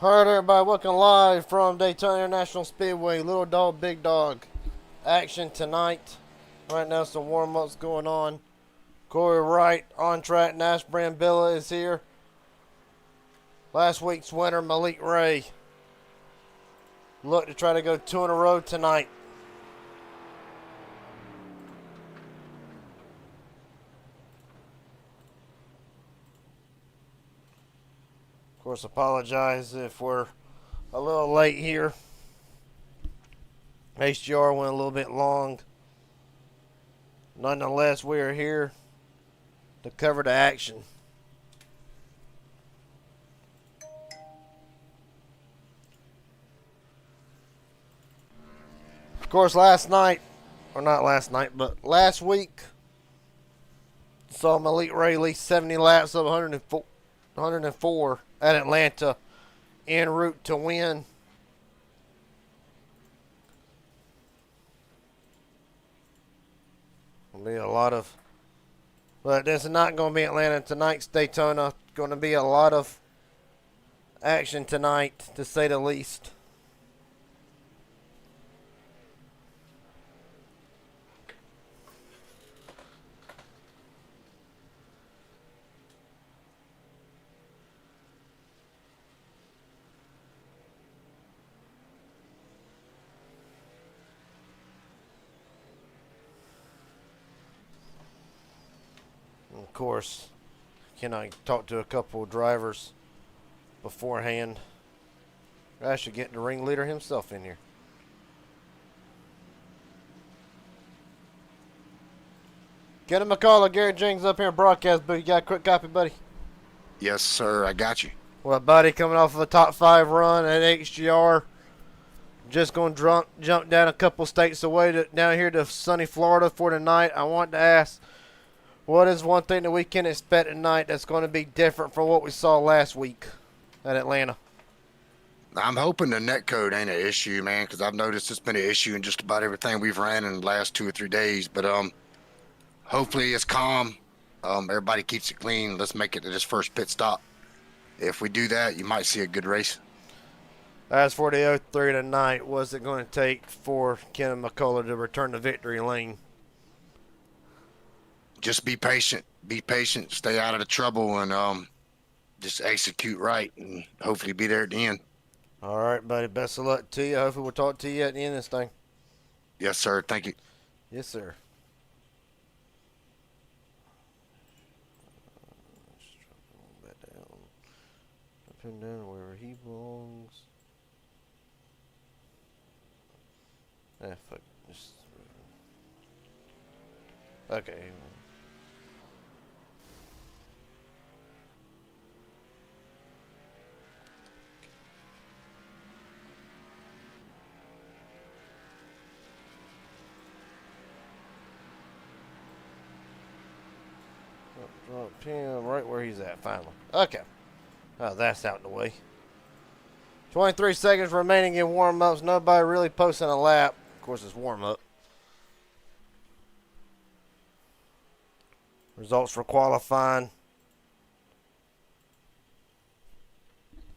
Alright, everybody, welcome live from Daytona International Speedway. Little dog, big dog. Action tonight. Right now, some warm ups going on. Corey Wright on track. Nash Brambilla is here. Last week's winner, Malik Ray. Look to try to go two in a row tonight. Of course, apologize if we're a little late here. HGR went a little bit long. Nonetheless, we are here to cover the action. Of course, last night, or not last night, but last week, saw Malik Ray lead 70 laps of 104 at Atlanta en route to win. Will be a lot of, but this is not going to be Atlanta. Tonight's Daytona. Going to be a lot of action tonight, to say the least. Of course, I talk to a couple of drivers beforehand. I should get the ringleader himself in here. Get him a call of Garrett Jenkins up here in broadcast booth. You got a quick copy, buddy? Yes, sir. I got you. Well, buddy, coming off of a top 5 run at HGR. Just going to jump down a couple states away down here to sunny Florida for tonight. I want to ask, what is one thing that we can expect tonight that's going to be different from what we saw last week at Atlanta? I'm hoping the netcode ain't an issue, man, because I've noticed it's been an issue in just about everything we've ran in the last 2 or 3 days. But hopefully it's calm. Everybody keeps it clean. Let's make it to this first pit stop. If we do that, you might see a good race. As for the 03 tonight, what's it going to take for Ken McCullough to return to victory lane? Just be patient. Be patient. Stay out of the trouble and just execute right and hopefully be there at the end. All right, buddy. Best of luck to you. Hopefully we'll talk to you at the end of this thing. Yes, sir. Thank you. Yes, sir. Up and down where he belongs. Fuck. Okay. Drop him right where he's at, finally. Okay. Oh, that's out of the way. 23 seconds remaining in warm-ups. Nobody really posting a lap. Of course, it's warm-up. Results for qualifying.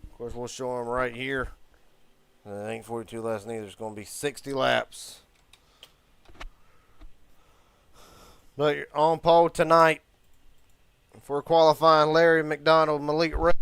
Of course, we'll show them right here. It ain't 42 laps neither. It's going to be 60 laps. But you're on pole tonight for qualifying, Larry McDonald, Malik Ray.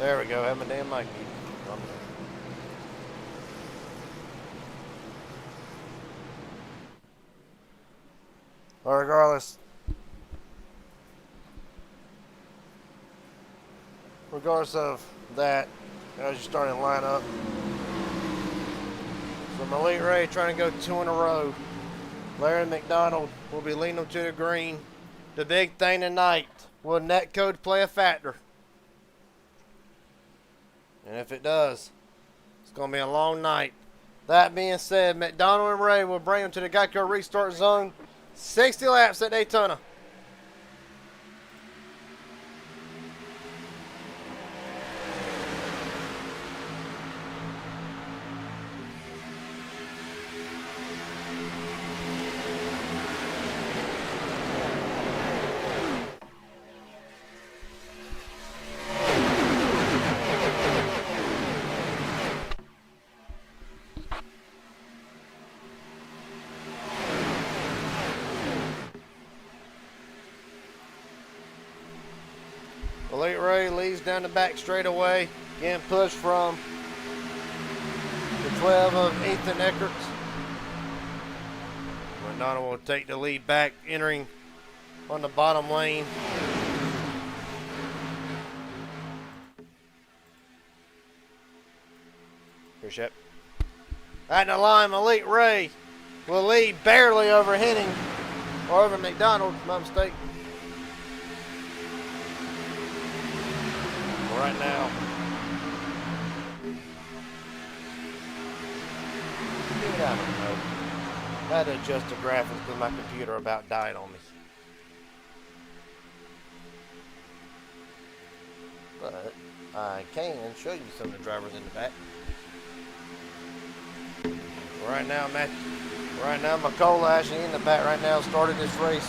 There we go. Have my damn mic muted. Well, regardless of that, as you starting to line up. So Elite Ray trying to go 2 in a row. Larry McDonald will be leading them to the green. The big thing tonight, will netcode play a factor? And if it does, it's going to be a long night. That being said, McDonald and Ray will bring them to the Geico restart zone. 60 laps at Daytona. Elite Ray leads down the back straightaway, getting pushed from the 12 of Ethan Eckerts. McDonald will take the lead back, entering on the bottom lane. Here's Shep. At the line, Elite Ray will lead barely over Henning, or over McDonald, my mistake. Right now. Dude, I don't know. I had to adjust the graphics because my computer about died on me. But I can show you some of the drivers in the back. Right now, McCullough actually in the back right now started this race.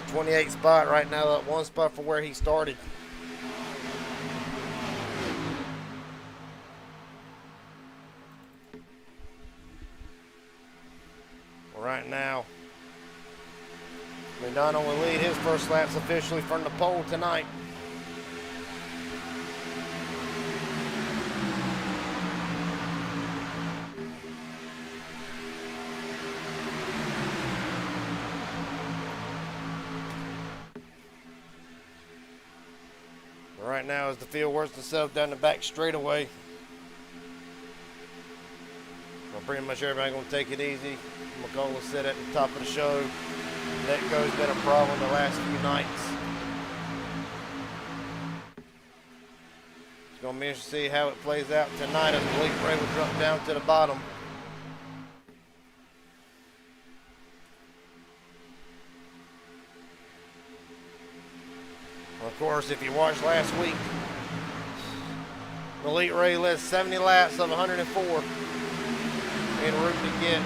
The 28th spot right now, that one spot for where he started. Right now, McDonald will lead his first laps officially from the pole tonight. Right now, as the field works itself down the back straightaway, well, pretty much everybody gonna take it easy. McCullough sit at the top of the show. Netcode's been a problem the last few nights. It's gonna be interesting to see how it plays out tonight as Elite Ray will drop down to the bottom. Of course, if you watched last week, Elite Ray led 70 laps of 104 en route to get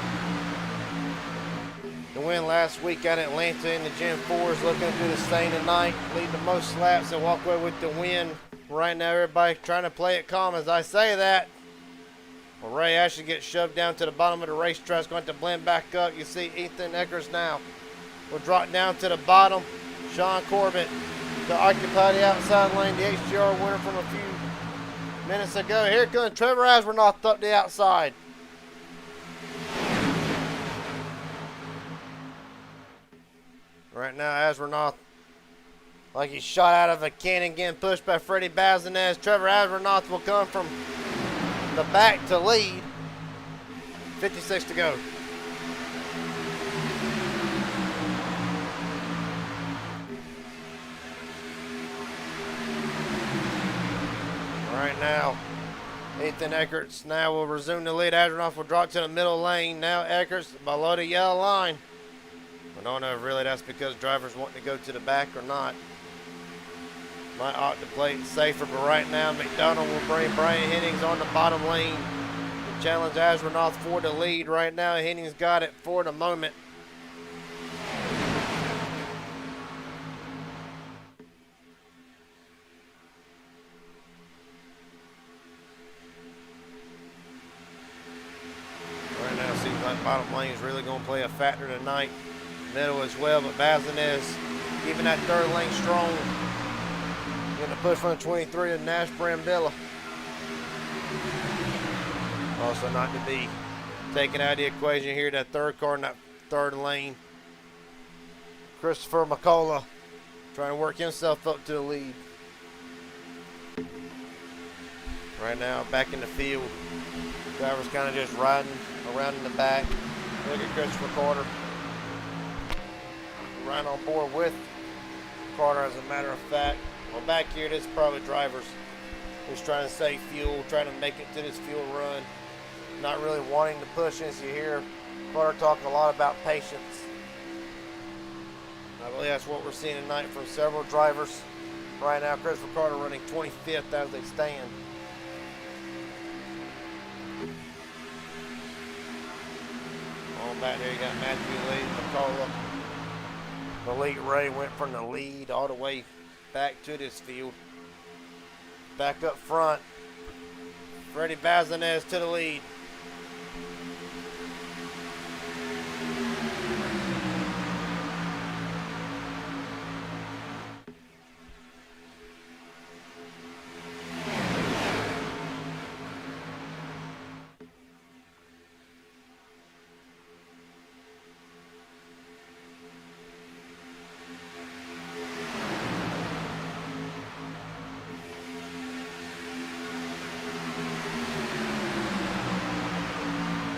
the win last week at Atlanta in the Gen 4s. Looking to do the same tonight, lead the most laps and walk away with the win. Right now, everybody trying to play it calm as I say that. Well, Ray actually gets shoved down to the bottom of the racetrack. It's going to blend back up. You see Ethan Eckers now will drop down to the bottom. Sean Corbett to occupy the outside lane, the HGR winner from a few minutes ago. Here comes Trevor Asbernoth up the outside. Right now, Asbernoth, like he's shot out of a cannon, getting pushed by Freddie Bazinez. Trevor Asbernoth will come from the back to lead. 56 to go. Right now, Ethan Eckerts now will resume the lead. Asbernoth will drop to the middle lane. Now Eckerts below the yellow line. I don't know if really that's because drivers want to go to the back or not. Might opt to play it safer, but right now McDonald will bring Brian Hennings on the bottom lane to challenge Asbernoth for the lead. Right now, Hennings got it for the moment. Right now, seems like bottom lane is really going to play a factor tonight. Middle as well, but Bazinez keeping that third lane strong Getting a push from the 23 of Nash Brambilla. Also not to be taken out of the equation here, that third car in that third lane. Christopher McCullough trying to work himself up to the lead. Right now, back in the field. Driver's kind of just riding around in the back. Look at Christopher Carter. Right on board with Carter, as a matter of fact. Well, back here, this is probably drivers just trying to save fuel, trying to make it to this fuel run. Not really wanting to push, as you hear Carter talk a lot about patience. I believe that's what we're seeing tonight from several drivers. Right now, Christopher Carter running 25th as they stand. On back there, you got Matthew Lee, McCullough. Malik Ray went from the lead all the way back to this field. Back up front, Freddie Bazinez to the lead.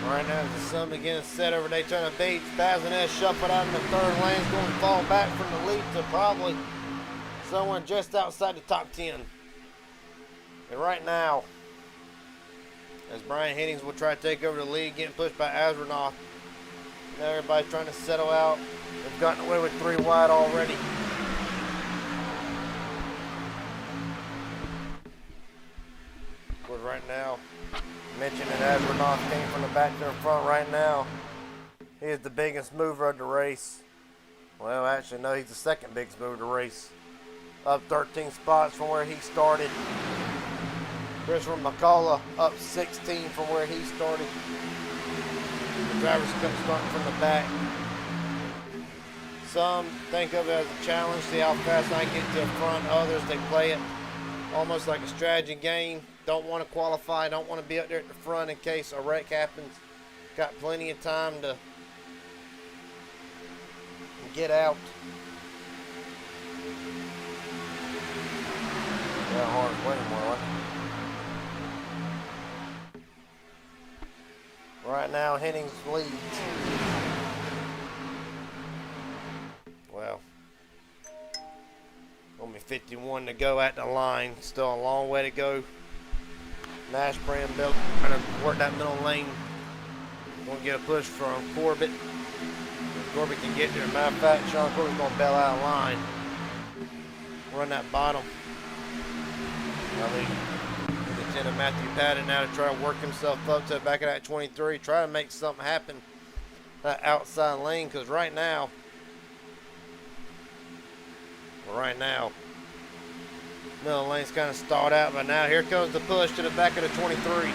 Right now, as the sun begins to set over Daytona Beach, Bazinez shuffled out in the third lane, is going to fall back from the lead to probably someone just outside the top 10. And right now, as Brian Hennings will try to take over the lead, getting pushed by Azranoff. Now everybody's trying to settle out. They've gotten away with 3 wide already. Of course, right now, mentioned that Azranoff came from the back to the front right now. He is the biggest mover of the race. Well, actually, no, he's the second biggest mover of the race. Up 13 spots from where he started. Christopher McCullough up 16 from where he started. The drivers starting from the back. Some think of it as a challenge, see how fast I can get to the front. Others, they play it almost like a strategy game. Don't want to qualify, don't want to be up there at the front in case a wreck happens. Got plenty of time to get out. That hard's way more like it. Right now, Hennings leads. Well, only 51 to go at the line. Still a long way to go. Nash Brambilla trying to work that middle lane. Going to get a push from Corbett. If Corbett can get there. Matter of fact, Sean Corbett's going to bail out of line. Run that bottom. I think Lieutenant Matthew Patton now to try to work himself up to the back of that 23. Try to make something happen. That outside lane, because right now, middle lane's kind of stalled out, but now here comes the push to the back of the 23.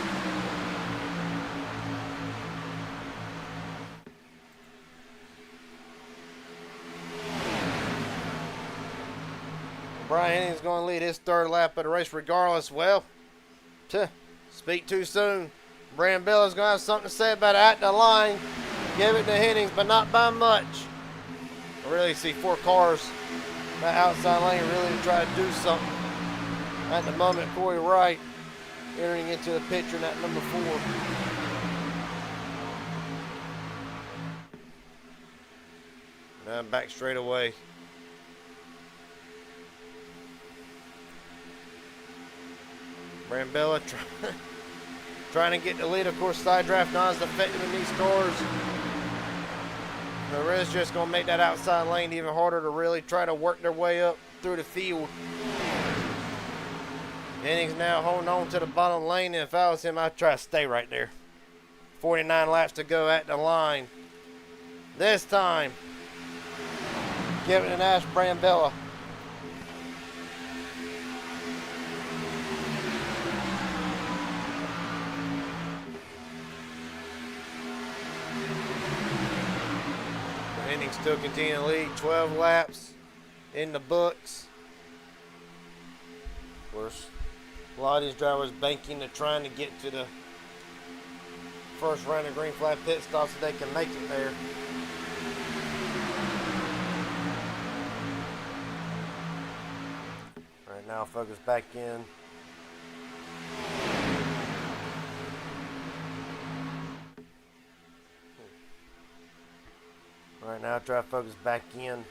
Brian Hennings is going to lead his third lap of the race regardless. Well, speak too soon. Brambilla's going to have something to say about it at the line. Give it to Hennings, but not by much. I really see 4 cars that outside lane really try to do something. At the moment, Corey Wright entering into the picture in that number 4. Now back straight away. Brambilla trying to get the lead. Of course, side draft not as effective in these cars. The rest just going to make that outside lane even harder to really try to work their way up through the field. Hennings now holding on to the bottom lane, and if I was him, I'd try to stay right there. 49 laps to go at the line. This time, give it to Nash Brambilla. Hennings still continuing to lead, 12 laps in the books. Of course, a lot of these drivers banking to trying to get to the first round of green flag pit stops so they can make it there. Right now, focus back in. Right now, try to focus back in.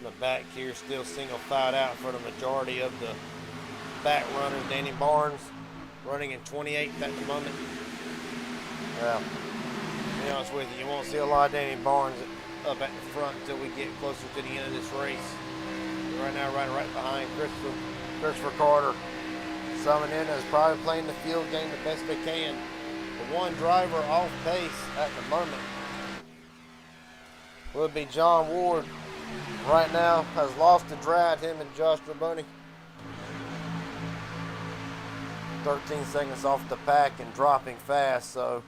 The back here still single filed out for the majority of the back runners. Danny Barnes running in 28th at the moment. Well, to be honest with you, you won't see a lot of Danny Barnes up at the front until we get closer to the end of this race. Right now, riding right behind Christopher Carter. Summing in is probably playing the field game the best they can. The one driver off pace at the moment would be John Ward. Right now has lost the drive, him and Josh Raboni. 13 seconds off the pack and dropping fast, so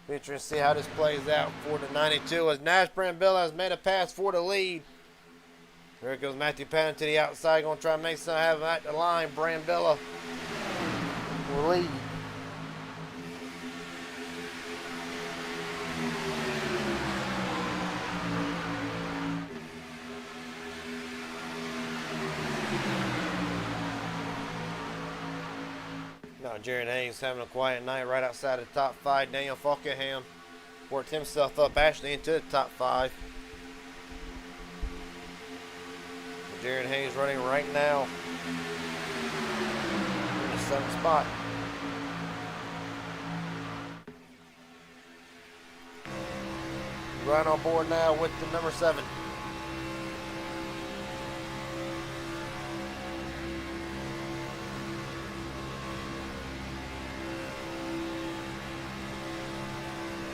be interesting to see how this plays out for the 92 as Nash Brambilla has made a pass for the lead. There goes Matthew Patton to the outside, going to try and make something happen at the line. Brambilla will lead. Now Jared Haynes having a quiet night right outside the top 5. Daniel Falkenham worked himself up actually into the top 5. Jared Haynes running right now in the 7th spot. Right on board now with the number 7.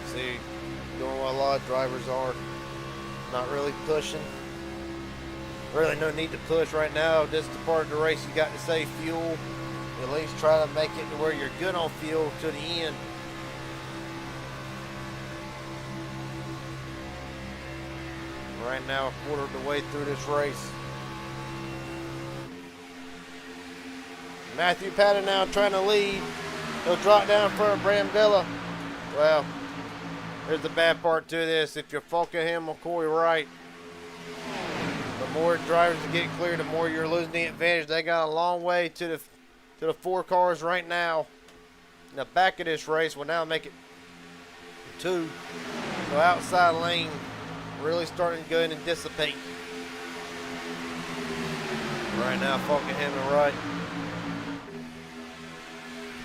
See, doing what a lot of drivers are, not really pushing. Really no need to push right now. This is the part of the race you got to save fuel. At least try to make it to where you're good on fuel to the end. Right now, a quarter of the way through this race. Matthew Patton now trying to lead. He'll drop down in front of Brambilla. Well, here's the bad part to this. If you're Falkenham or Corey Wright, the more drivers to get clear, the more you're losing the advantage. They got a long way to the 4 cars right now. In the back of this race will now make it 2. So outside lane really starting to go in and dissipate. Right now, Falkenham and Wright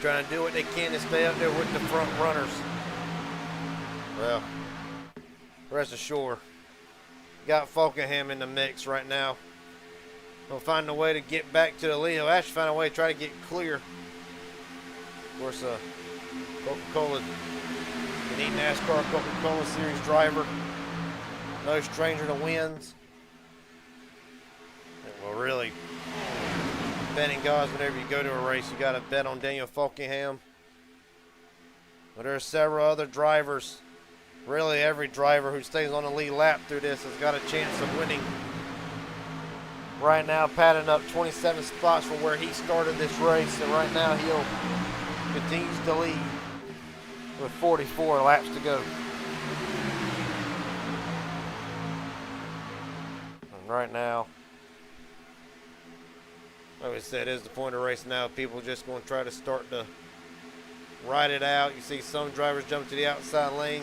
trying to do what they can to stay up there with the front runners. Well, rest assured, got Falkenham in the mix right now. He'll find a way to get back to the lead. He'll actually find a way to try to get clear. Of course, Coca-Cola, unique NASCAR Coca-Cola Series driver. No stranger to wins. Well, really, betting gods, whenever you go to a race, you got to bet on Daniel Falkenham. But there are several other drivers. Really, every driver who stays on the lead lap through this has got a chance of winning. Right now, Patton up 27 spots from where he started this race, and right now he'll continue to lead with 44 laps to go. And right now, like I said, is the point of the race now. People just going to try to start to ride it out. You see some drivers jump to the outside lane.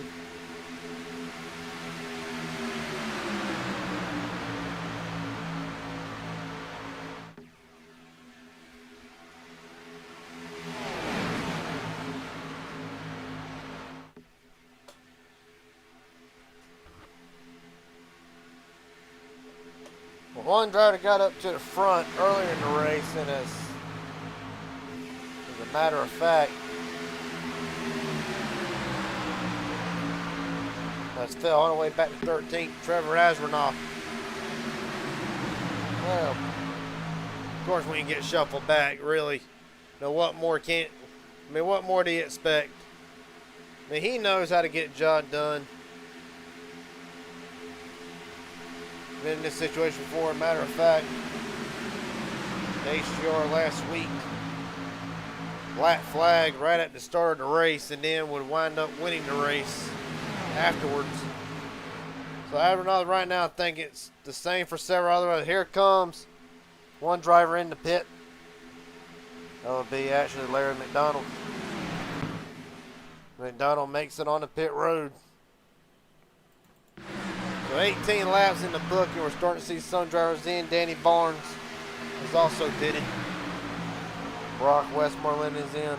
One driver got up to the front earlier in the race, and as a matter of fact, has fell all the way back to 13th. Trevor Asranoff. Well, of course, when you get shuffled back, really, what more do you expect? I mean, he knows how to get the job done. Been in this situation before. Matter of fact, HGR last week. Black flag right at the start of the race, and then would wind up winning the race afterwards. So right now I think it's the same for several others. Here comes one driver in the pit. That would be actually Larry McDonald. McDonald makes it on the pit road. So 18 laps in the book, and we're starting to see some drivers in. Danny Barnes is also pitted. Brock Westmoreland is in.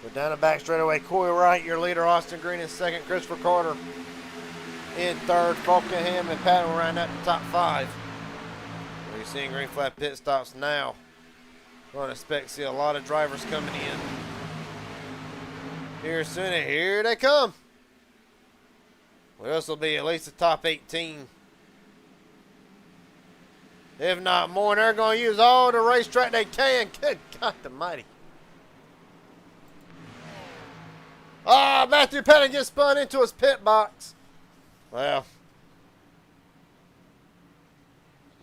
But down the back straightaway, Coy Wright, your leader. Austin Green in second. Christopher Carter in third. Falkenham and Patton will round out the top five. You're seeing green flag pit stops now. Going to expect to see a lot of drivers coming in here soon, and here they come. Well, this will be at least the top 18. If not more, and they're going to use all the racetrack they can. Good God almighty. Ah, Matthew Pettit gets spun into his pit box. Well,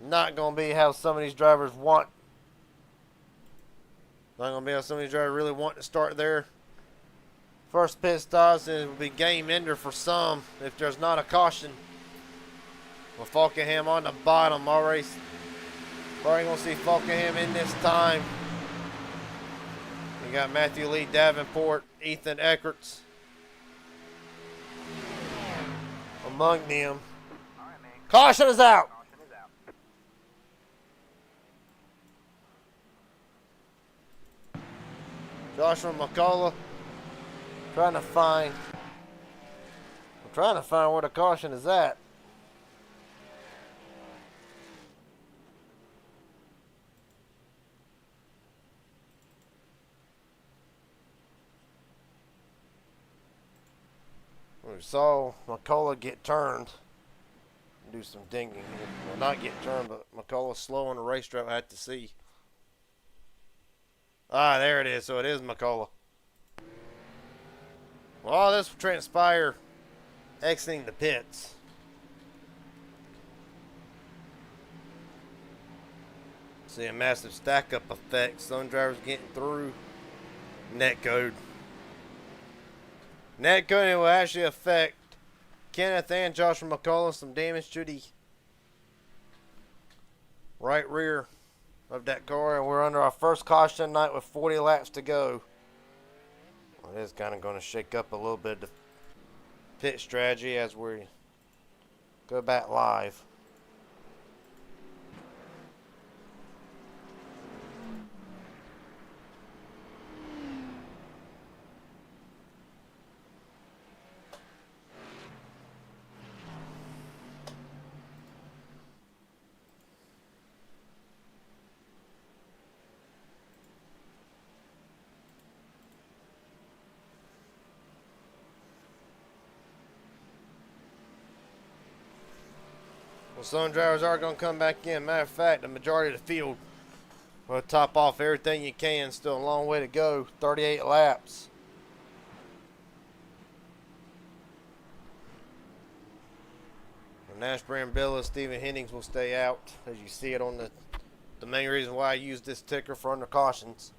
not going to be how some of these drivers want. Not going to be how some of these drivers really want to start there. First pit stops, and it will be game ender for some if there's not a caution. With Falkenham on the bottom already. Probably going to see Falkenham in this time. You got Matthew Lee Davenport, Ethan Eckerts among them. Caution is out. Joshua McCullough trying to find where the caution is at. We saw McCullough get turned. Do some dinging. Well, not get turned, but McCullough slow on the racetrack. I had to see. Ah, there it is. So it is McCullough. Well, all this will transpire exiting the pits. See a massive stack-up effect. Some drivers getting through net code. Net code will actually affect Kenneth and Joshua McCullough. Some damage to the right rear of that car. And we're under our first caution tonight with 40 laps to go. It is kind of going to shake up a little bit of the pit strategy as we go back live. Some drivers are going to come back in. Matter of fact, the majority of the field will top off everything you can. Still a long way to go. 38 laps. Nash Brambilla, Stephen Hennings will stay out, as you see it on the main reason why I use this ticker for under cautions.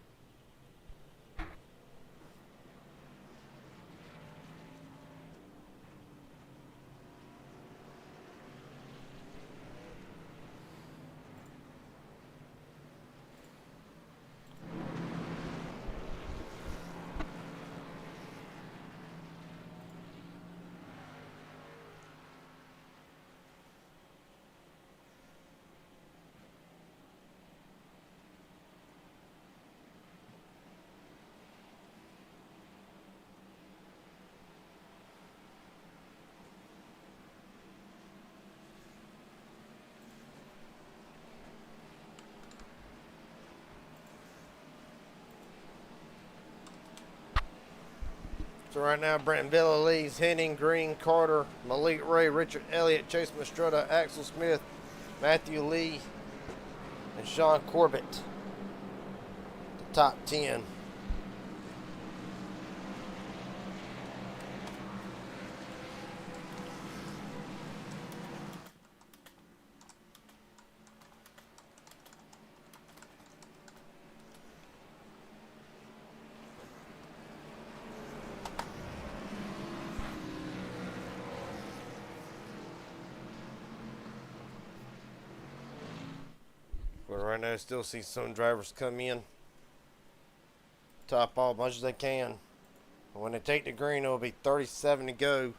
So right now, Brenton Villa leads Henning, Green, Carter, Malik Ray, Richard Elliott, Chase Mastretta, Axel Smith, Matthew Lee, and Sean Corbett. The top 10. right now, still see some drivers come in, top off as much as they can. But when they take the green, it'll be 37 to go.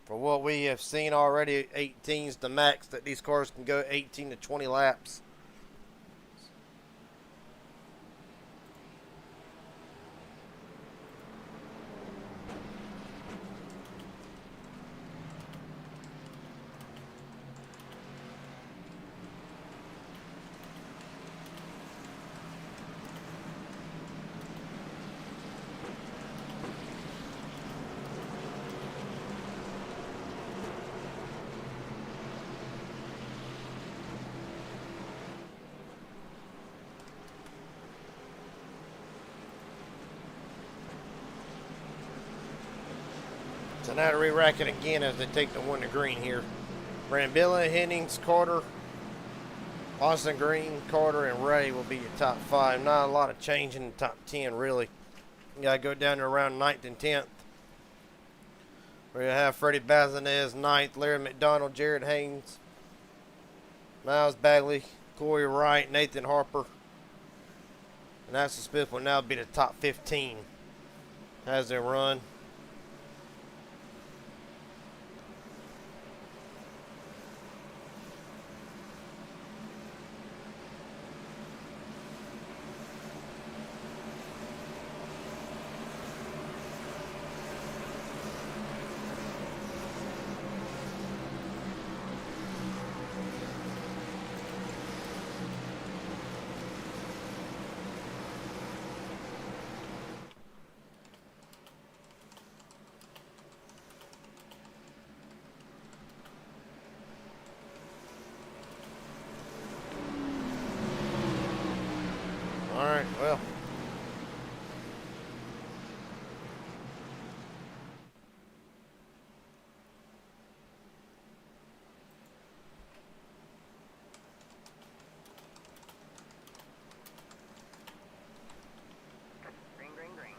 For what we have seen already, 18's the max that these cars can go, 18 to 20 laps. So now to re-rack it again as they take the one to green here. Brambilla, Hennings, Carter, Austin Green, Carter, and Ray will be your top 5. Not a lot of change in the top 10, really. You got to go down to around 9th and 10th. Where you have Freddie Bazinez, 9th, Larry McDonald, Jared Haynes, Miles Bagley, Corey Wright, Nathan Harper. And that's the split will now be the top 15 as they run. Alright, well. Green, green, green.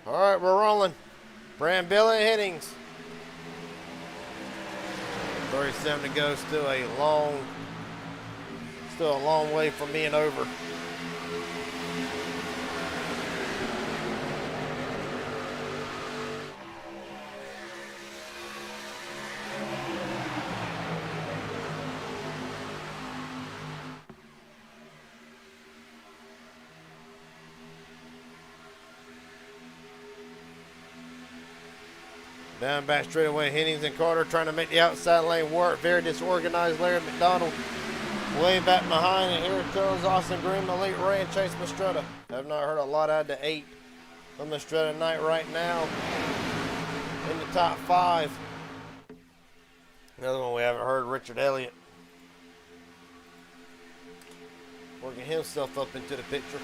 Alright, we're rolling. Brambilla and Hennings. 37 to go, still a long way from being over. Down back straight away, Hennings and Carter trying to make the outside lane work. Very disorganized. Larry McDonald way back behind, and here comes Austin Green, Malik Ray, and Chase Mastretta. I've not heard a lot out of the 8 from Mastretta Knight right now in the top 5. Another one we haven't heard, Richard Elliott, working himself up into the picture.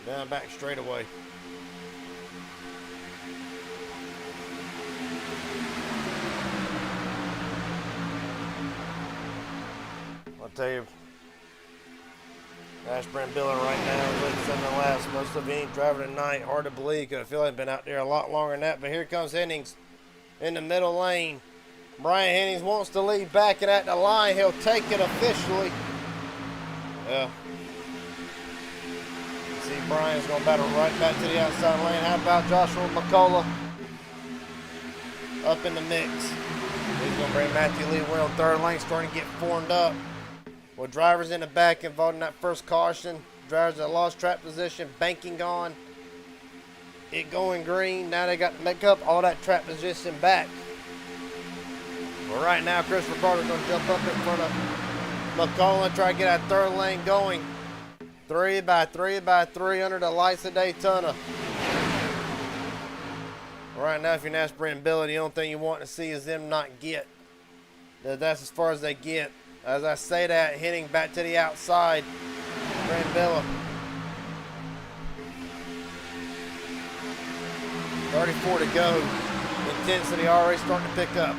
Down back straight away. I'll tell you, Ash Brambilla right now is leading 7 laps. Most of you ain't driving tonight. Hard to believe because I feel like I've been out there a lot longer than that. But here comes Hennings in the middle lane. Brian Hennings wants to lead back and at the line. He'll take it officially. Yeah. See, Brian's going to battle right back to the outside lane. How about Joshua McCullough up in the mix? He's going to bring Matthew Lee Will 3rd lane, starting to get formed up. With drivers in the back involved in that first caution. Drivers that lost track position, banking on it going green. Now they got to make up all that track position back. Well, right now, Christopher Carter's going to jump up in front of McCullough, try to get that 3rd lane going. 3 by 3 by 3 under the lights of Daytona. Right now, if you're an Brambilla, the only thing you want to see is them not get. That's as far as they get. As I say that, hitting back to the outside, Brambilla. 34 to go. Intensity already starting to pick up.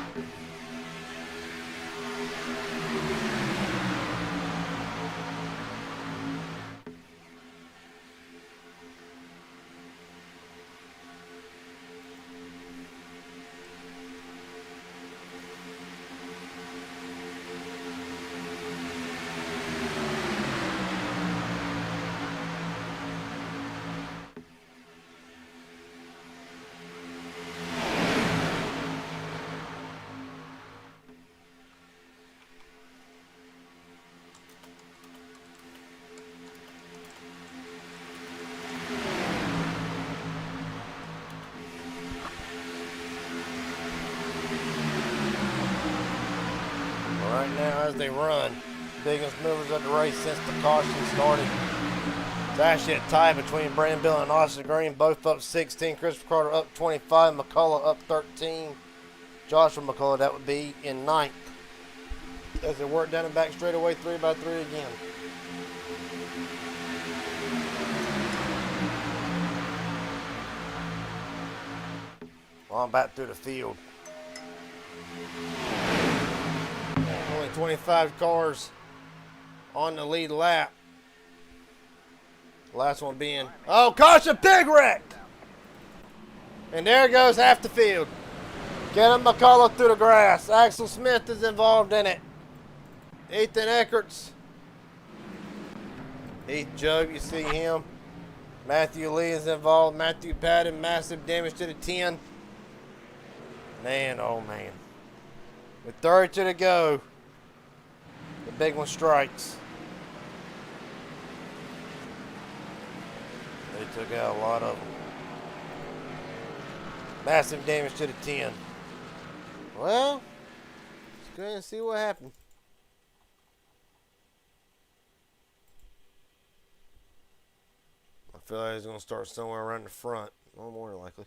Right now, as they run, biggest movers of the race since the caution started. It's actually a tie between Brandon Bill and Austin Green, both up 16. Christopher Carter up 25. McCullough up 13. Joshua McCullough, that would be in ninth. As they work down the back straightaway 3x3 again. On back through the field. Only 25 cars on the lead lap. Last one being, oh, caution, big wreck! And there goes half the field. Kevin McCullough through the grass. Axel Smith is involved in it. Ethan Eckerts. Heath Job, you see him. Matthew Lee is involved. Matthew Patton, massive damage to the 10. Man, oh man. With 32 to go, the big one strikes. They took out a lot of them. Massive damage to the 10. Well, let's go ahead and see what happened. I feel like he's going to start somewhere around the front. No more than likely.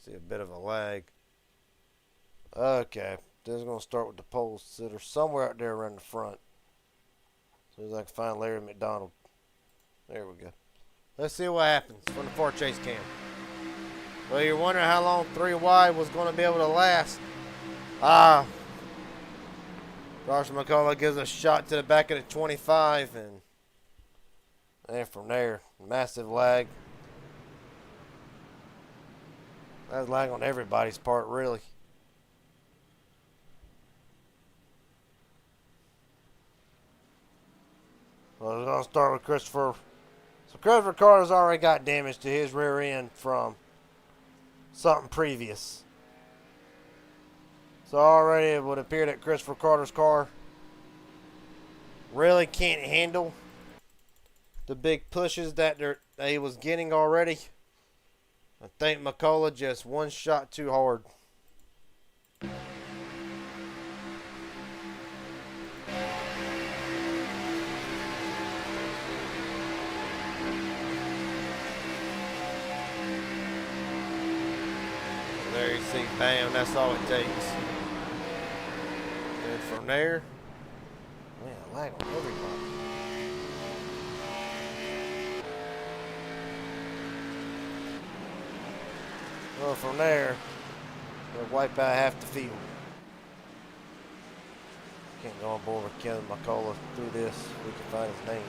See a bit of a lag. Okay. This is going to start with the pole sitter somewhere out there around the front. As soon as I can find Larry McDonald. There we go. Let's see what happens from the far chase cam. Well, you're wondering how long 3 wide was going to be able to last. Josh McCullough gives a shot to the back of the 25, and from there, massive lag. That's lag on everybody's part, really. Well, we're going to start with Christopher. So Christopher Carter's already got damage to his rear end from something previous. So already it would appear that Christopher Carter's car really can't handle the big pushes that he was getting already. I think McCullough just one shot too hard. There you see, bam, that's all it takes. And from there, man, lag on everybody. Well, from there, we'll wipe out half the field. Can't go on board with Kevin McCullough through this. We can find his name.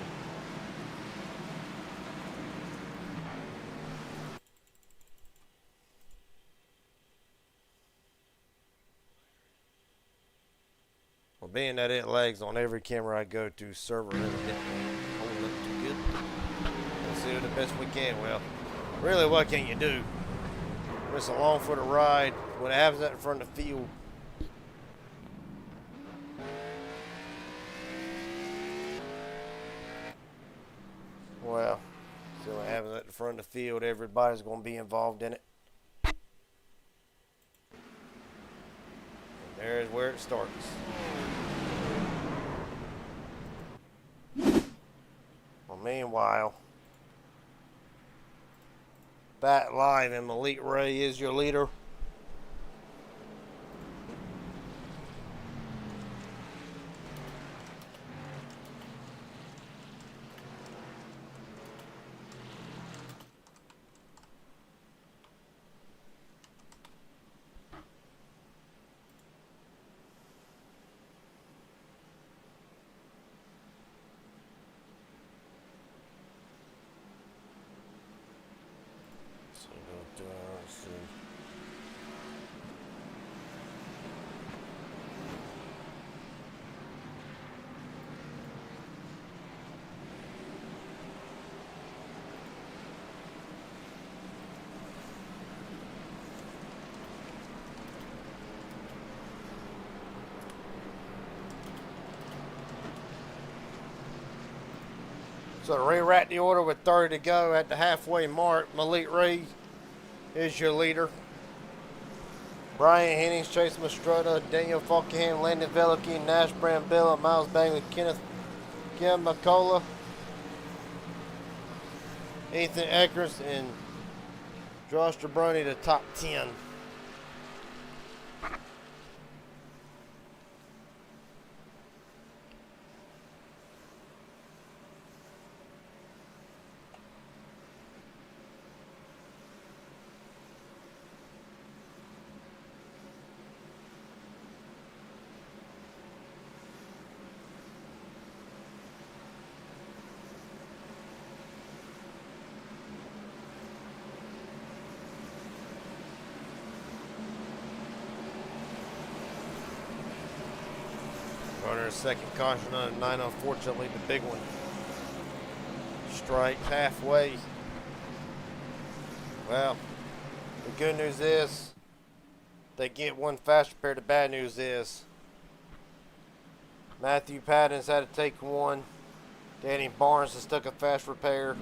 Well, being that it lags on every camera I go to, server evidently holding up too good. Let's do the best we can. Well, really, what can you do? It's along for the ride. What happens out in front of the field? Well, see what happens at the front of the field. Everybody's going to be involved in it. And there's where it starts. Well, meanwhile, back live, and Malik Ray is your leader. So to re-rack the order with 30 to go at the halfway mark, Malik Ray is your leader. Brian Hennings, Chase Mastrota, Daniel Falkenham, Landon Velicky, Nash Brambilla, Miles Bagley, Kenneth Kim McCullough, Ethan Eckers, and Josh Jabroni, the top 10. Runner second caution on a 9, unfortunately the big one. Strike halfway. Well, the good news is they get one fast repair. The bad news is Matthew Paddens had to take one. Danny Barnes has took a fast repair.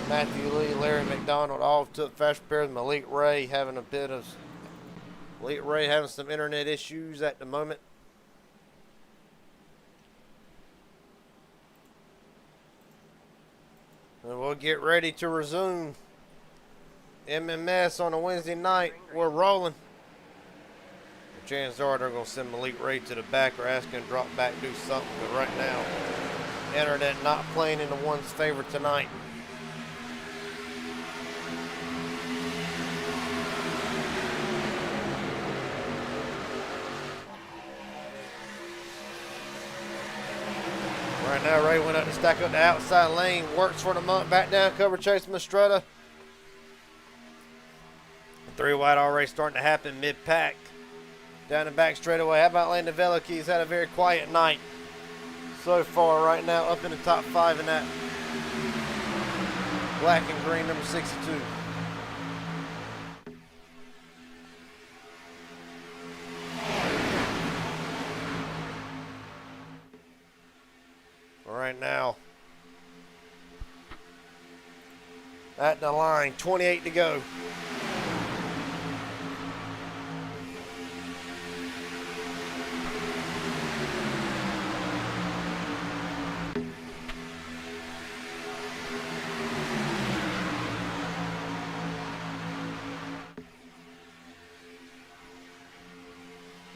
Matthew Lee, Larry McDonald all took fast repairs. Malik Ray having some internet issues at the moment. And we'll get ready to resume MMS on a Wednesday night. We're rolling. The chances are they're going to send Malik Ray to the back or ask him to drop back, do something. But right now, internet not playing in the one's favor tonight. Right now, Ray went up to stack up the outside lane. Works for the monk. Back down, cover Chase Mastretta. 3 wide already starting to happen mid-pack. Down the back straightaway. How about Landon Velicky? He's had a very quiet night so far right now. Up in the top 5 in that black and green number 62. Right now, at the line, 28 to go.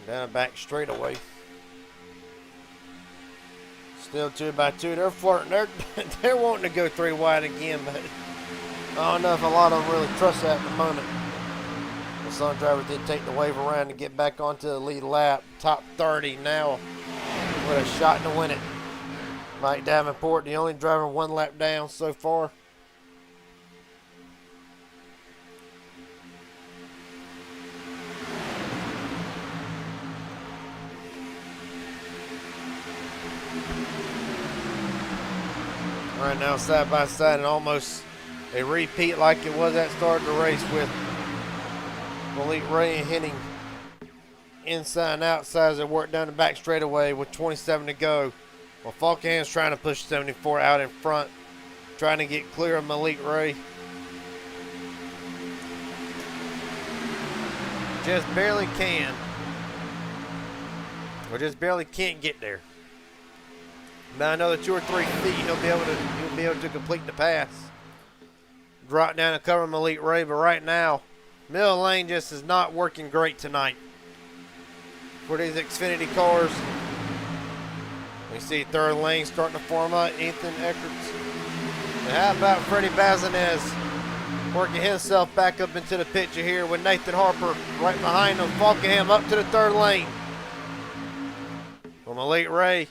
Down back straightaway. Still 2 by 2. They're flirting. They're wanting to go 3 wide again, but I don't know if a lot of them really trust that at the moment. The Sun driver did take the wave around to get back onto the lead lap. Top 30 now with a shot to win it. Mike Davenport, the only driver 1 lap down so far. Right now, side by side, and almost a repeat like it was at start of the race with Malik Ray and Henning inside and outside as they work down the back straightaway with 27 to go. Well, Falkenham's trying to push 74 out in front, trying to get clear of Malik Ray. Just barely can, or just barely can't get there. Now another 2 or 3 feet, he'll be able to complete the pass. Drop down and cover Malik Ray, but right now, middle lane just is not working great tonight for these Xfinity cars. We see third lane starting to form up. Ethan Eckerts. And how about Freddie Bazinez working himself back up into the picture here with Nathan Harper right behind him. Falkenham up to the third lane. Well, Malik Ray.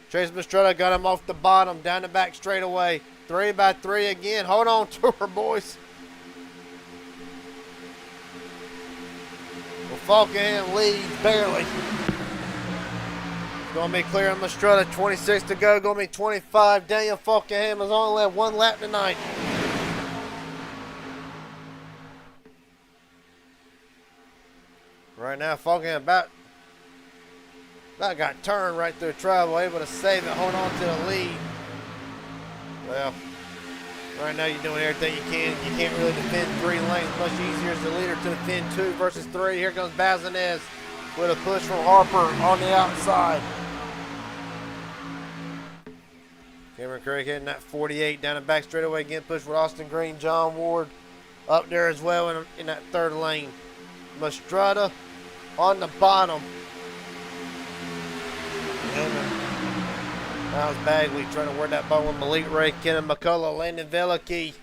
Chase Mastretta got him off the bottom, down the back straightaway. 3 by 3 again. Hold on to her, boys. Well, Falkenham leads barely. It's going to be clear on Mastretta. 26 to go. Going to be 25. Daniel Falkenham has only led 1 lap tonight. Right now, Falkenham about got turned right through trouble, able to save it, hold on to the lead. Well, right now you're doing everything you can. You can't really defend 3 lanes. Much easier as the leader to defend 2 versus 3. Here comes Bazinez with a push from Harper on the outside. Cameron Craig heading that 48 down the back straightaway. Again, push with Austin Green. John Ward up there as well in that 3rd lane. Mastrada on the bottom. That was Bagley trying to wear that ball with Malik Ray, Kenan McCullough, Landon Veliky.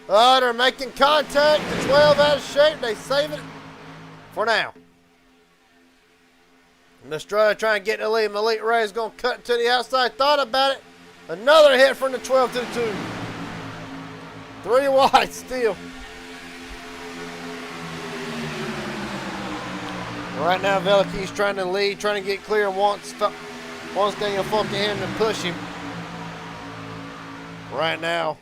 Oh, they're making contact. The 12 out of shape. They save it for now. Mastrada trying to get the lead. Malik Ray is going to cut to the outside. Thought about it. Another hit from the 12 to the 2. 3 wide still. Right now, Veliky's trying to lead, trying to get clear, and wants Daniel Funkingham to push him. Right now.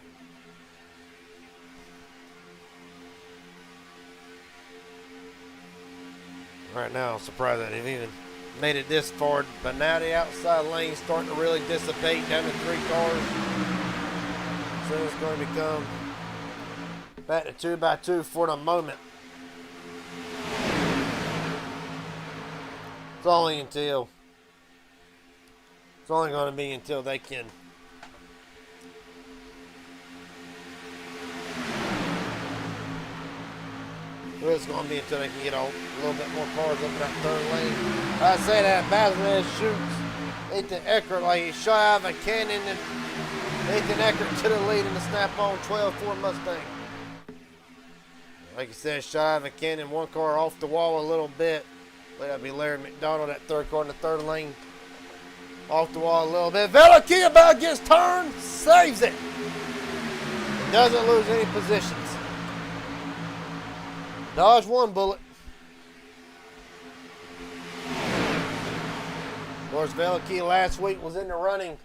I'm surprised that they've even made it this far, but now the outside lane's starting to really dissipate down to 3 cars. So it's going to become back to 2 by 2 for the moment. It's only going to be until they can it's going to be until they can get a little bit more cars up in that 3rd lane. I say that Bazinez shoots Ethan Eckert like he shot out of a cannon, and Ethan Eckert to the lead in the snap-on 12 Ford Mustang. Like I said, shot out of a cannon, 1 car off the wall a little bit. That'll be Larry McDonald, that 3rd car in the 3rd lane. Off the wall a little bit. Veliky about gets turned, saves it. Doesn't lose any positions. Dodged 1 bullet. Of course, Veliky last week was in the running.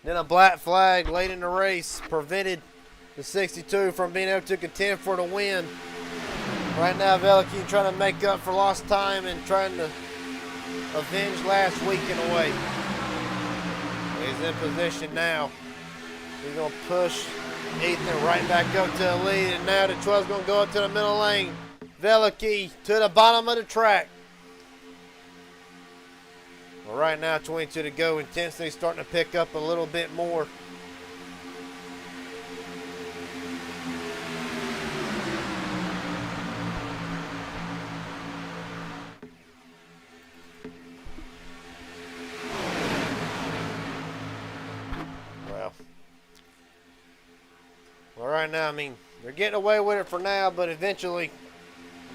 Then a black flag late in the race prevented the 62 from being able to contend for the win. Right now, Veliky trying to make up for lost time and trying to avenge last week in a way. He's in position now. He's going to push Ethan right back up to the lead, and now the 12's going to go up to the middle lane. Veliky to the bottom of the track. Well, right now, 22 to go. Intensity starting to pick up a little bit more. Well, right now, I mean, they're getting away with it for now, but eventually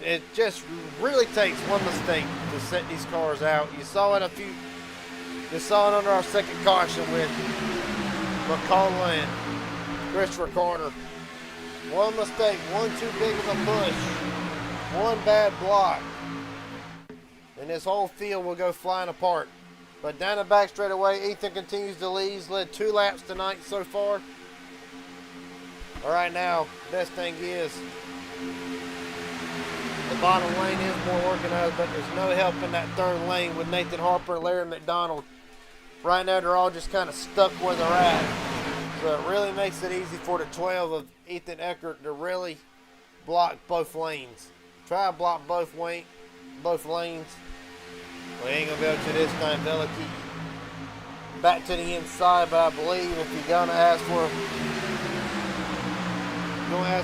it just really takes one mistake to set these cars out. You saw it under our 2nd caution with McCullough and Christopher Carter. One mistake, one too big of a push, one bad block, and this whole field will go flying apart. But down the back straightaway, Ethan continues to lead. He's led 2 laps tonight so far. All right, now, best thing is the bottom lane is more organized, but there's no help in that 3rd lane with Nathan Harper and Larry McDonald. Right now, they're all just kind of stuck where they're at. So it really makes it easy for the 12 of Ethan Eckert to really block both lanes. Try to block both lanes. Well, he ain't going to be able to this time. Veliky back to the inside, but I believe if you're going to ask for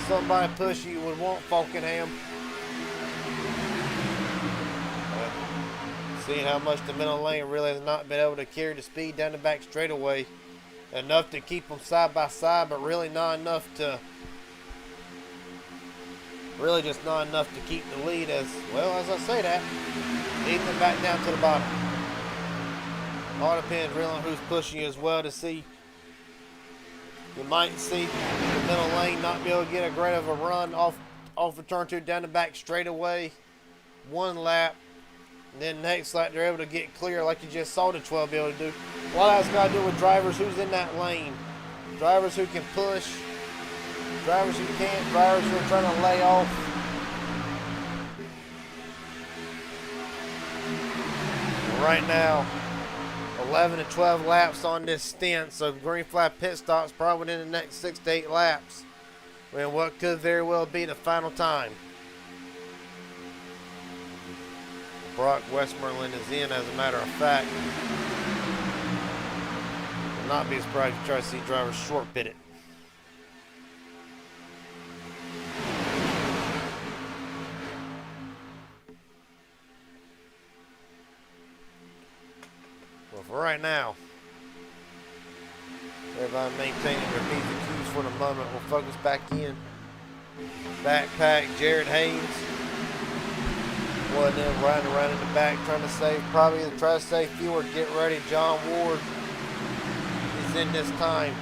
somebody to push you, would want Falkenham. Seeing how much the middle lane really has not been able to carry the speed down the back straightaway. Enough to keep them side by side, but really not enough to keep the lead as well. As I say that, Ethan back down to the bottom. All depends really on who's pushing you as well to see. You might see the middle lane not be able to get a great of a run off of turn 2 down the back straightaway. 1 lap. And then next lap they're able to get clear like you just saw the 12 be able to do. A lot of that's got to do with drivers who's in that lane. Drivers who can push. Drivers who can't. Drivers who are trying to lay off. Right now, 11 to 12 laps on this stint, so green flag pit stops probably in the next 6 to 8 laps. And what could very well be the final time. Brock Westmoreland is in, as a matter of fact. Will not be surprised if you try to see drivers short pit it. Well, for right now, everybody maintaining their P's and Q's for the moment. We'll focus back in. Backpack, Jared Haynes. One of them riding around in the back trying to save, probably either try to save fuel or get ready. John Ward is in this time.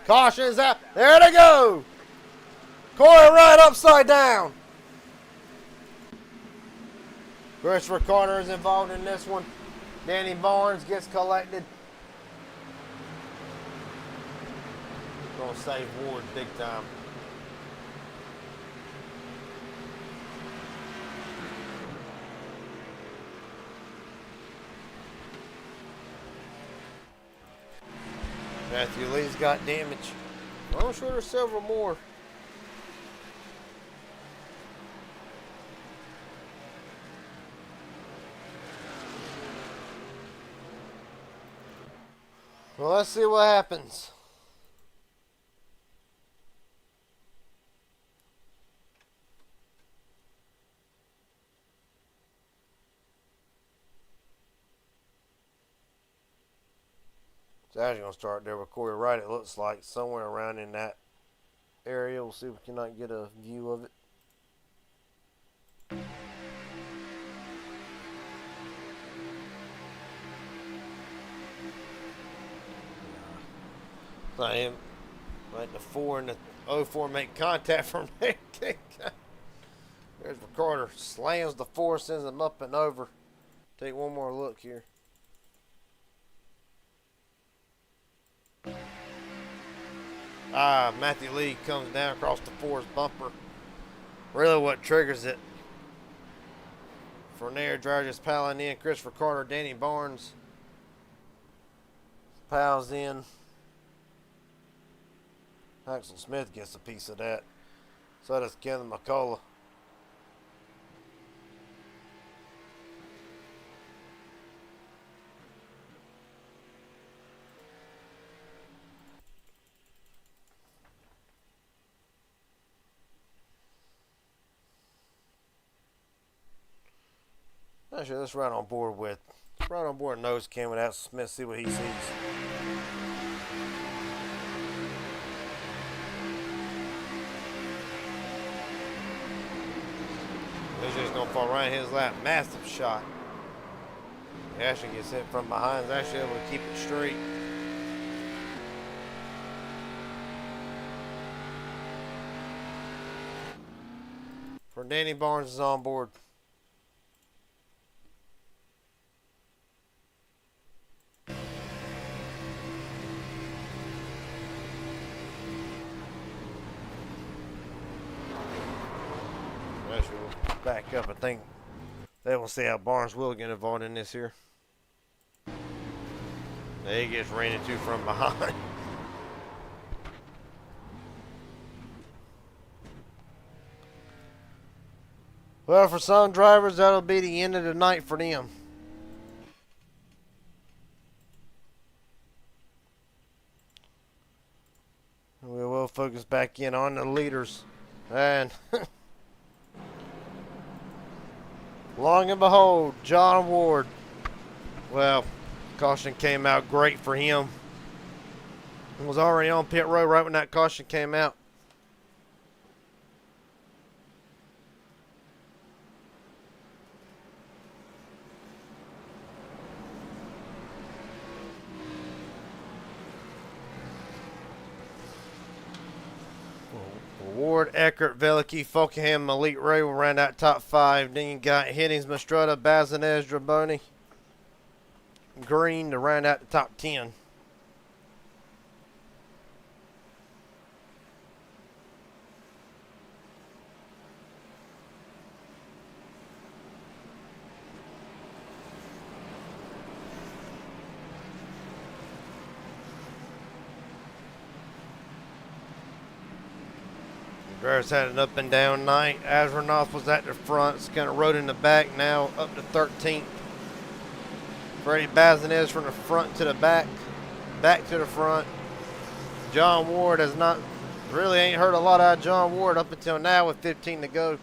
Caution is out. There they go. Corey Wright upside down. Christopher Carter is involved in this one. Danny Barnes gets collected. Gonna save Ward big time. Matthew Lee's got damage. I'm sure there's several more. Well, let's see what happens. It's actually going to start there with Corey Wright, it looks like, somewhere around in that area. We'll see if we cannot get a view of it. I am like the 4 and the 04 make contact from there. There's Carter. Slams the 4, sends him up and over. Take one more look here. Matthew Lee comes down across the 4's bumper. Really what triggers it. Fournier driver just piling in. Christopher Carter, Danny Barnes piles in. Axel Smith gets a piece of that. So does Kevin McCullough. Actually, let's run on board with nose cam without Smith, see what he sees. He's just gonna fall right in his lap. Massive shot. He actually gets hit from behind. He's actually able to keep it straight. For Danny Barnes is on board. Back up, I think they will see how Barnes will get involved in this here. He gets ran into from behind. Well, for some drivers, that'll be the end of the night for them. We will focus back in on the leaders. And long and behold, John Ward. Well, caution came out great for him. He was already on pit road right when that caution came out. Ward, Eckert, Velicky, Fulkham, Malik Ray will round out top 5. Then you got Hiddings, Mastrota, Bazinez, Draboni, Green to round out the top 10. Drivers had an up and down night. Asronoff was at the front. It's kind of rode in the back now, up to 13th. Freddie Bazinez from the front to the back, back to the front. John Ward has not, really ain't heard a lot out of John Ward up until now with 15 to go.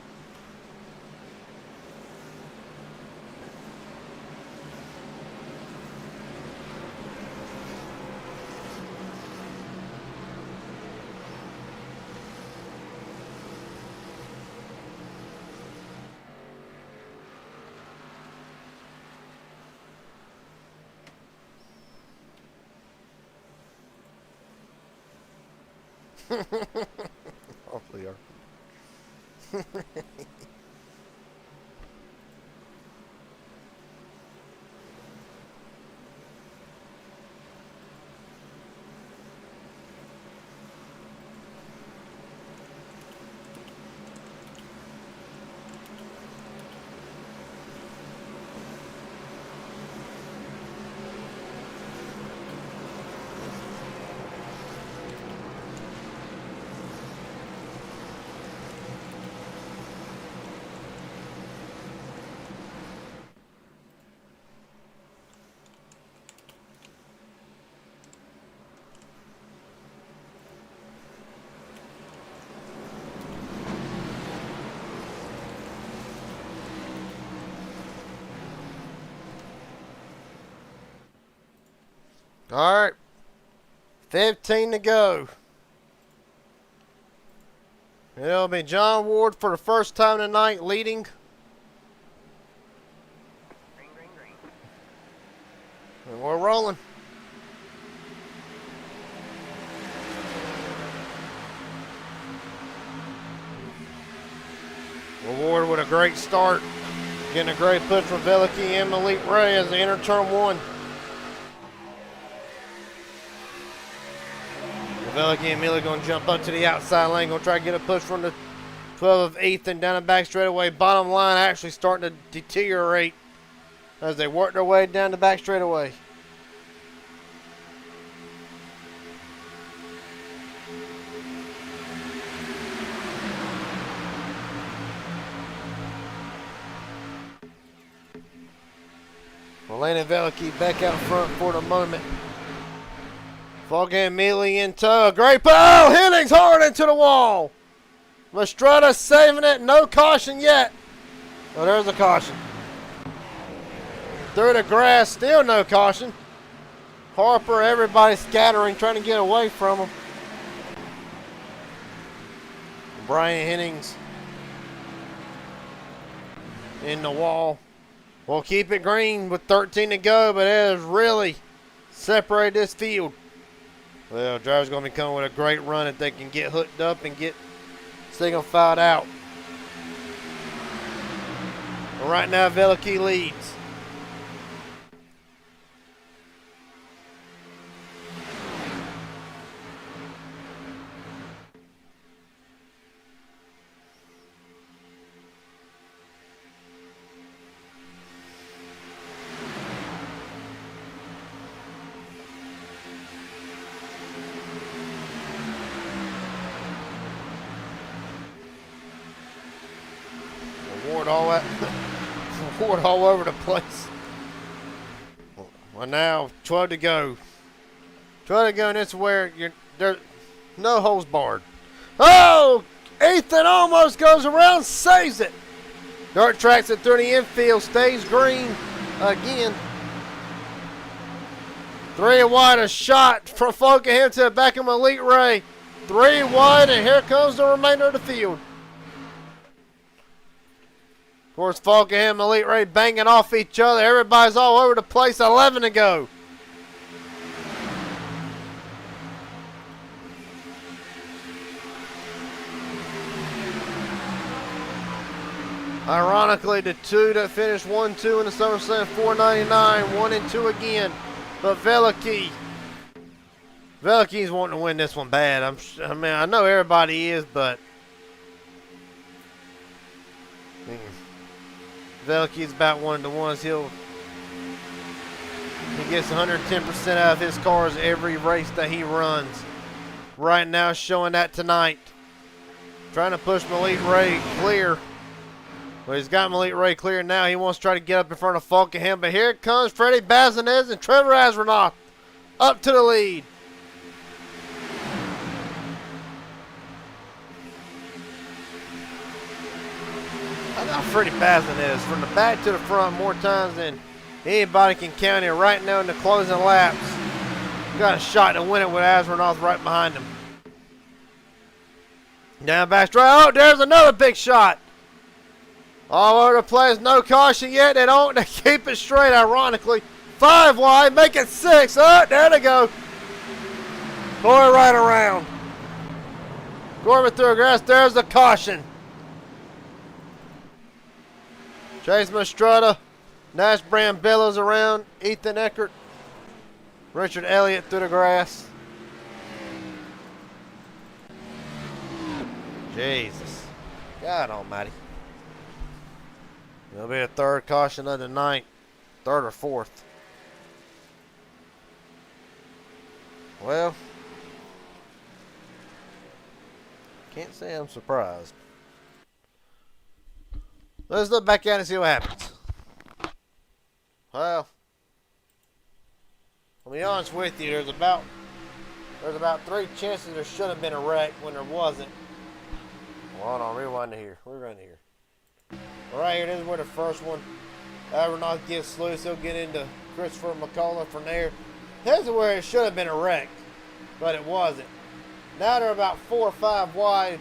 Awfully are. All right, 15 to go. It'll be John Ward for the first time tonight leading. Green, green, green. And we're rolling. Ward with a great start. Getting a great push from Veliky and Malik Ray as they enter turn one. Veliky and Miller going to jump up to the outside lane. Going to try to get a push from the 12 of Ethan down the back straightaway. Bottom line actually starting to deteriorate as they work their way down the back straightaway. Elena Veliky back out front for the moment. Foggy immediately in tow. Great pull. Hennings hard into the wall. Mastretta saving it. No caution yet. Oh, there's a caution. Through the grass. Still no caution. Harper, everybody scattering, trying to get away from him. Brian Hennings in the wall. We'll keep it green with 13 to go, but it has really separated this field. Well, driver's going to be coming with a great run if they can get hooked up and get single filed out. But right now, Veliky leads. Ward all over the place. Well, now 12 to go. 12 to go, and it's where there's no holes barred. Oh, Ethan almost goes around, saves it. Dirt tracks it through the infield, stays green again. 3 wide, a shot from Fokenham to the back of Malik Ray. 3 wide, and here comes the remainder of the field. Of course, Fokenham and Elite Ray banging off each other. Everybody's all over the place. 11 to go. Ironically, the two that finished 1-2 in the SummerSlam 499, 1 and 2 again. But Veliky's wanting to win this one bad. I mean, I know everybody is, but Veliky's about one of the ones he gets 110% out of his cars every race that he runs. Right now, showing that tonight. Trying to push Malik Ray clear. Well, he's got Malik Ray clear now. He wants to try to get up in front of Falk and him. But here comes Freddie Bazinez and Trevor Asranoff up to the lead. I got Freddie Bazinez from the back to the front more times than anybody can count here. Right now in the closing laps. Got a shot to win it with Asranoff right behind him. Down back straight. Oh, there's another big shot. All over the place. No caution yet. They keep it straight, ironically. 5 wide. Make it 6. Oh, there they go. Going right around. Corbin through the grass. There's the caution. Chase Mastretta. Nash Brand Billows around. Ethan Eckert. Richard Elliott through the grass. Jesus. God almighty. It'll be a third caution of the night. Third or fourth. Well, can't say I'm surprised. Let's look back at it and see what happens. Well, I'll be honest with you, there's about 3 chances there should have been a wreck when there wasn't. Well, hold on, rewind to here. Rewind to here. All right, here, this is where the first one. Asranoff gets loose. He'll get into Christopher McCullough from there. This is where it should have been a wreck, but it wasn't. Now they're about 4 or 5 wide.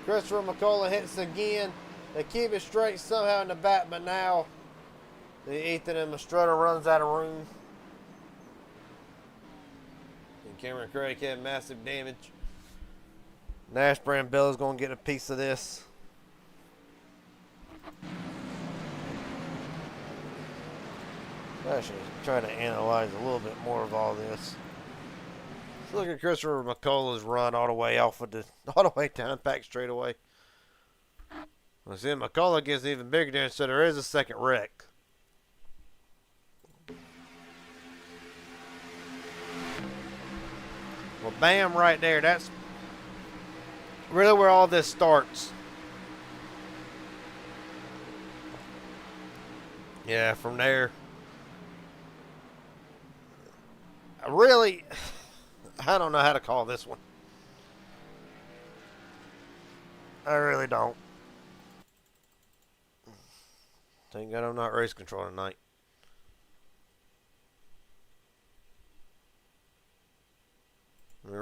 Christopher McCullough hits again. They keep it straight somehow in the back, but now the Ethan and Mastretta runs out of room. And Cameron Craig had massive damage. Nash Brand Bill is going to get a piece of this. Actually, trying to analyze a little bit more of all this. Let's look at Christopher McCullough's run all the way off of all the way down back straightaway. Well, see, McCullough gets even bigger there, so there is a second wreck. Well, bam, right there. That's really where all this starts. Yeah, from there. I don't know how to call this one. I really don't. Thank God I'm not race control tonight. I mean,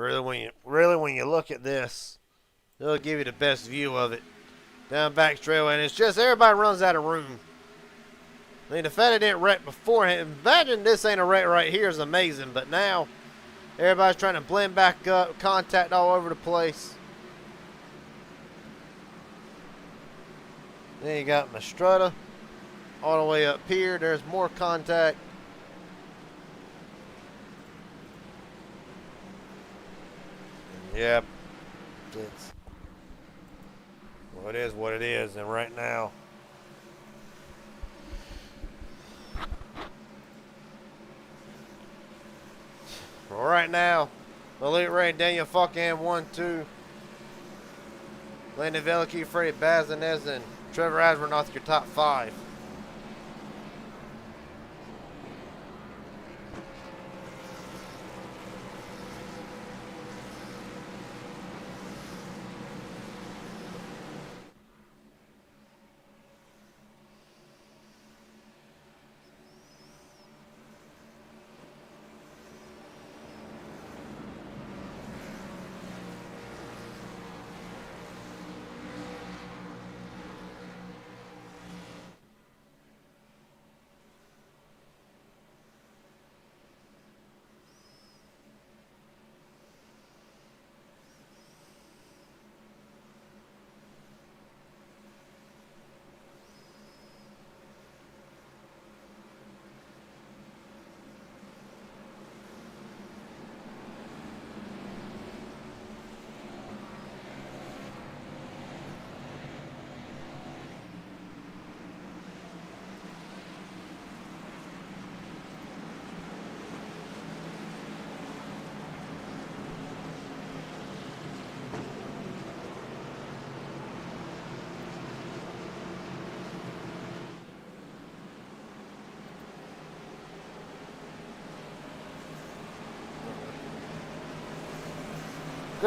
really, when you look at this, it'll give you the best view of it. Down back straightaway, and it's just everybody runs out of room. I mean, the fact it didn't wreck beforehand, imagine this ain't a wreck right here is amazing, but now everybody's trying to blend back up, contact all over the place. Then you got Mastretta all the way up here. There's more contact. Yep. It's, well, it is what it is, and right now, Malik Ray and Daniel Falkham 1-2. Landon Veliky, Freddie Bazinez, and Trevor Asranoff, your top 5.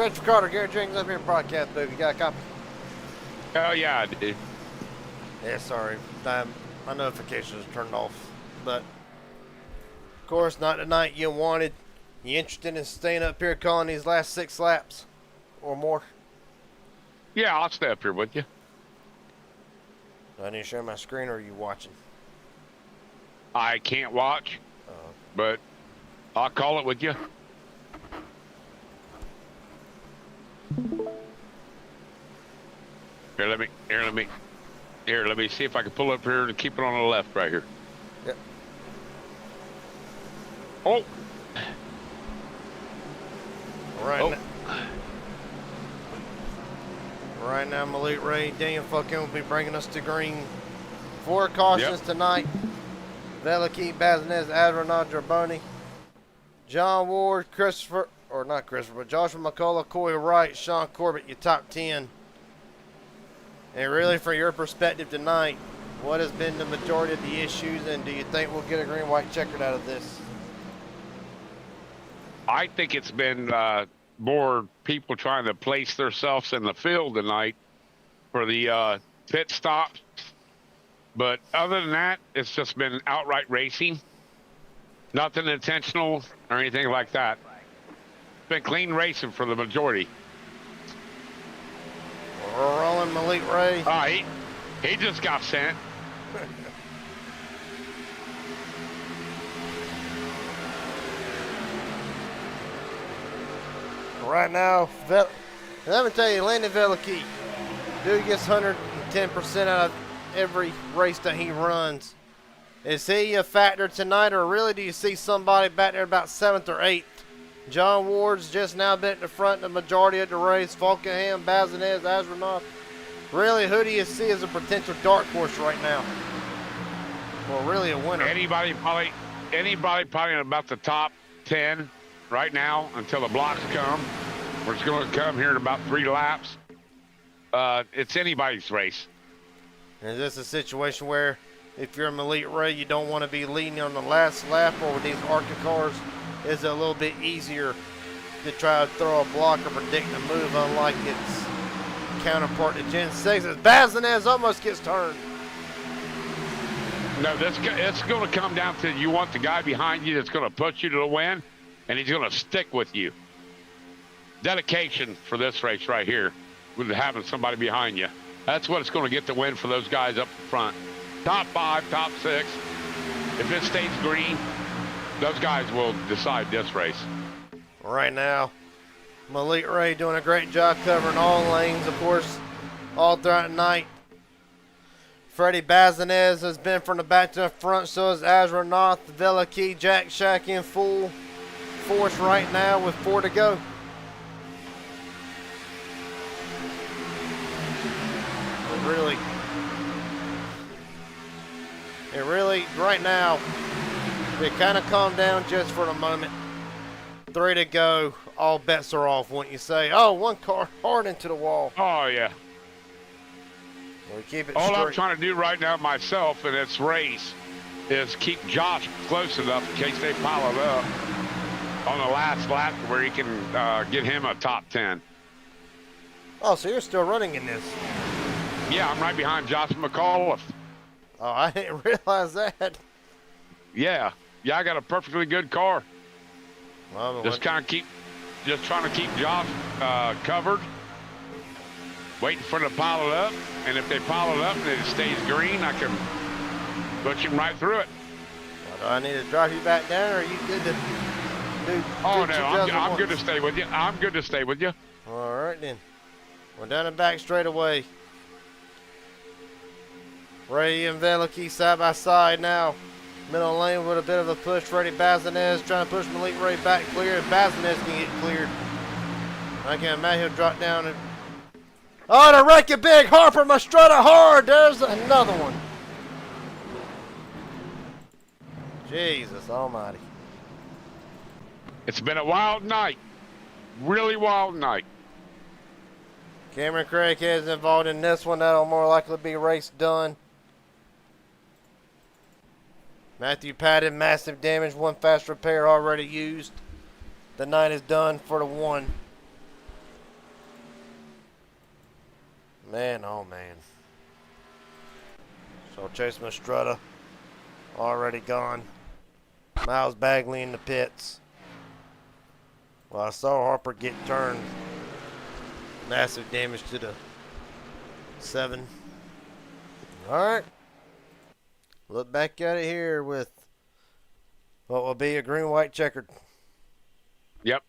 Christopher Carter, Gary Jenkins up here in broadcast booth. You got a copy? Oh, yeah, I do. Yeah, sorry. My notifications are turned off. But, of course, not tonight you wanted. You interested in staying up here calling these last 6 laps or more? Yeah, I'll stay up here with you. Do I need to share my screen or are you watching? I can't watch, but I'll call it with you. Here, let me see if I can pull up here and keep it on the left right here. Yep. Oh. Right now, Malik Ray, Daniel Fucking will be bringing us to green. 4 cautions tonight. Veliki, Bazinez, Adrenaline, Jarboni, John Ward, Joshua McCullough, Corey Wright, Sean Corbett, your top 10. And really, from your perspective tonight, what has been the majority of the issues, and do you think we'll get a green-white checkered out of this? I think it's been more people trying to place themselves in the field tonight for the pit stops. But other than that, it's just been outright racing. Nothing intentional or anything like that. It's been clean racing for the majority. We're rolling Malik Ray. He just got sent. Right now, let me tell you, Landon Veliki, dude gets 110% out of every race that he runs. Is he a factor tonight, or really do you see somebody back there about 7th or 8th? John Ward's just now been at the front in the majority of the race. Falkenham, Bazinez, Azranoff. Really, who do you see as a potential dark horse right now? Well, really a winner. Anybody probably in about the top 10 right now until the blocks come. We're just going to come here in about 3 laps. It's anybody's race. Is this a situation where if you're Malik Ray, you don't want to be leading on the last lap, or with these ARCA cars, is it a little bit easier to try to throw a block or predict a move, unlike its counterpart to Gen 6? As Bazinez almost gets turned. No, it's going to come down to you want the guy behind you that's going to push you to the win, and he's going to stick with you. Dedication for this race right here with having somebody behind you. That's what it's going to get the win for those guys up front. Top 5, top 6. If it stays green, those guys will decide this race. Right now, Malik Ray doing a great job covering all lanes, of course, all throughout the night. Freddie Bazinez has been from the back to the front, so is Azra Noth, Veliki, Jack Shack in full force right now with 4 to go. It really, right now, it kind of calmed down just for the moment. 3 to go, all bets are off, wouldn't you say? Oh, 1 car hard into the wall. Oh, yeah. We keep it All straight. I'm trying to do right now myself in this race is keep Josh close enough in case they pile it up on the last lap where he can get him a top 10. Oh, so you're still running in this? Yeah, I'm right behind Josh McAuliffe. Oh, I didn't realize that. Yeah, I got a perfectly good car. Well, just trying to keep Josh covered, waiting for them to pile it up. And if they pile it up and it stays green, I can push him right through it. Well, do I need to drive you back down, or are you good to do? Oh no, I'm good to stay with you. I'm good to stay with you. All right then. We're down the back straightaway. Ray and Veliki side by side now. Middle lane with a bit of a push. Freddie Bazinez trying to push Malik Ray back clear. And Bazinez can get cleared. I can imagine he'll drop down and. Oh, the wreck it big. Harper Mastretta hard. There's another one. Jesus almighty. It's been a wild night. Really wild night. Cameron Craig is involved in this one. That'll more likely be race done. Matthew Patton, massive damage. 1 fast repair already used. The night is done for the 1. Man, oh man. So Chase Mastrutta already gone. Miles Bagley in the pits. Well, I saw Harper get turned. Massive damage to the 7. Alright. Look back at it here with what will be a green-white checkered. Yep,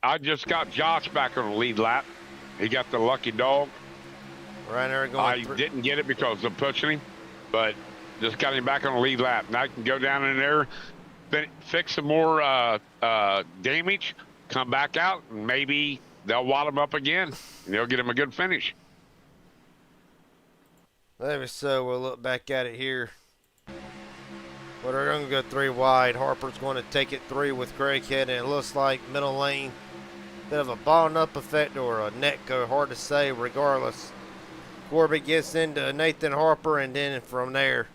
I just got Josh back on the lead lap. He got the lucky dog. Right there going I didn't get it because of pushing him, but just got him back on the lead lap. Now I can go down in there, fix some more damage, come back out, and maybe they'll wad him up again, and they'll get him a good finish. Maybe so. We'll look back at it here. But they're going to go 3 wide. Harper's going to take it 3 with Craighead, and it looks like middle lane. Bit of a balled up effect or a net go. Hard to say regardless. Corbett gets into Nathan Harper, and then from there,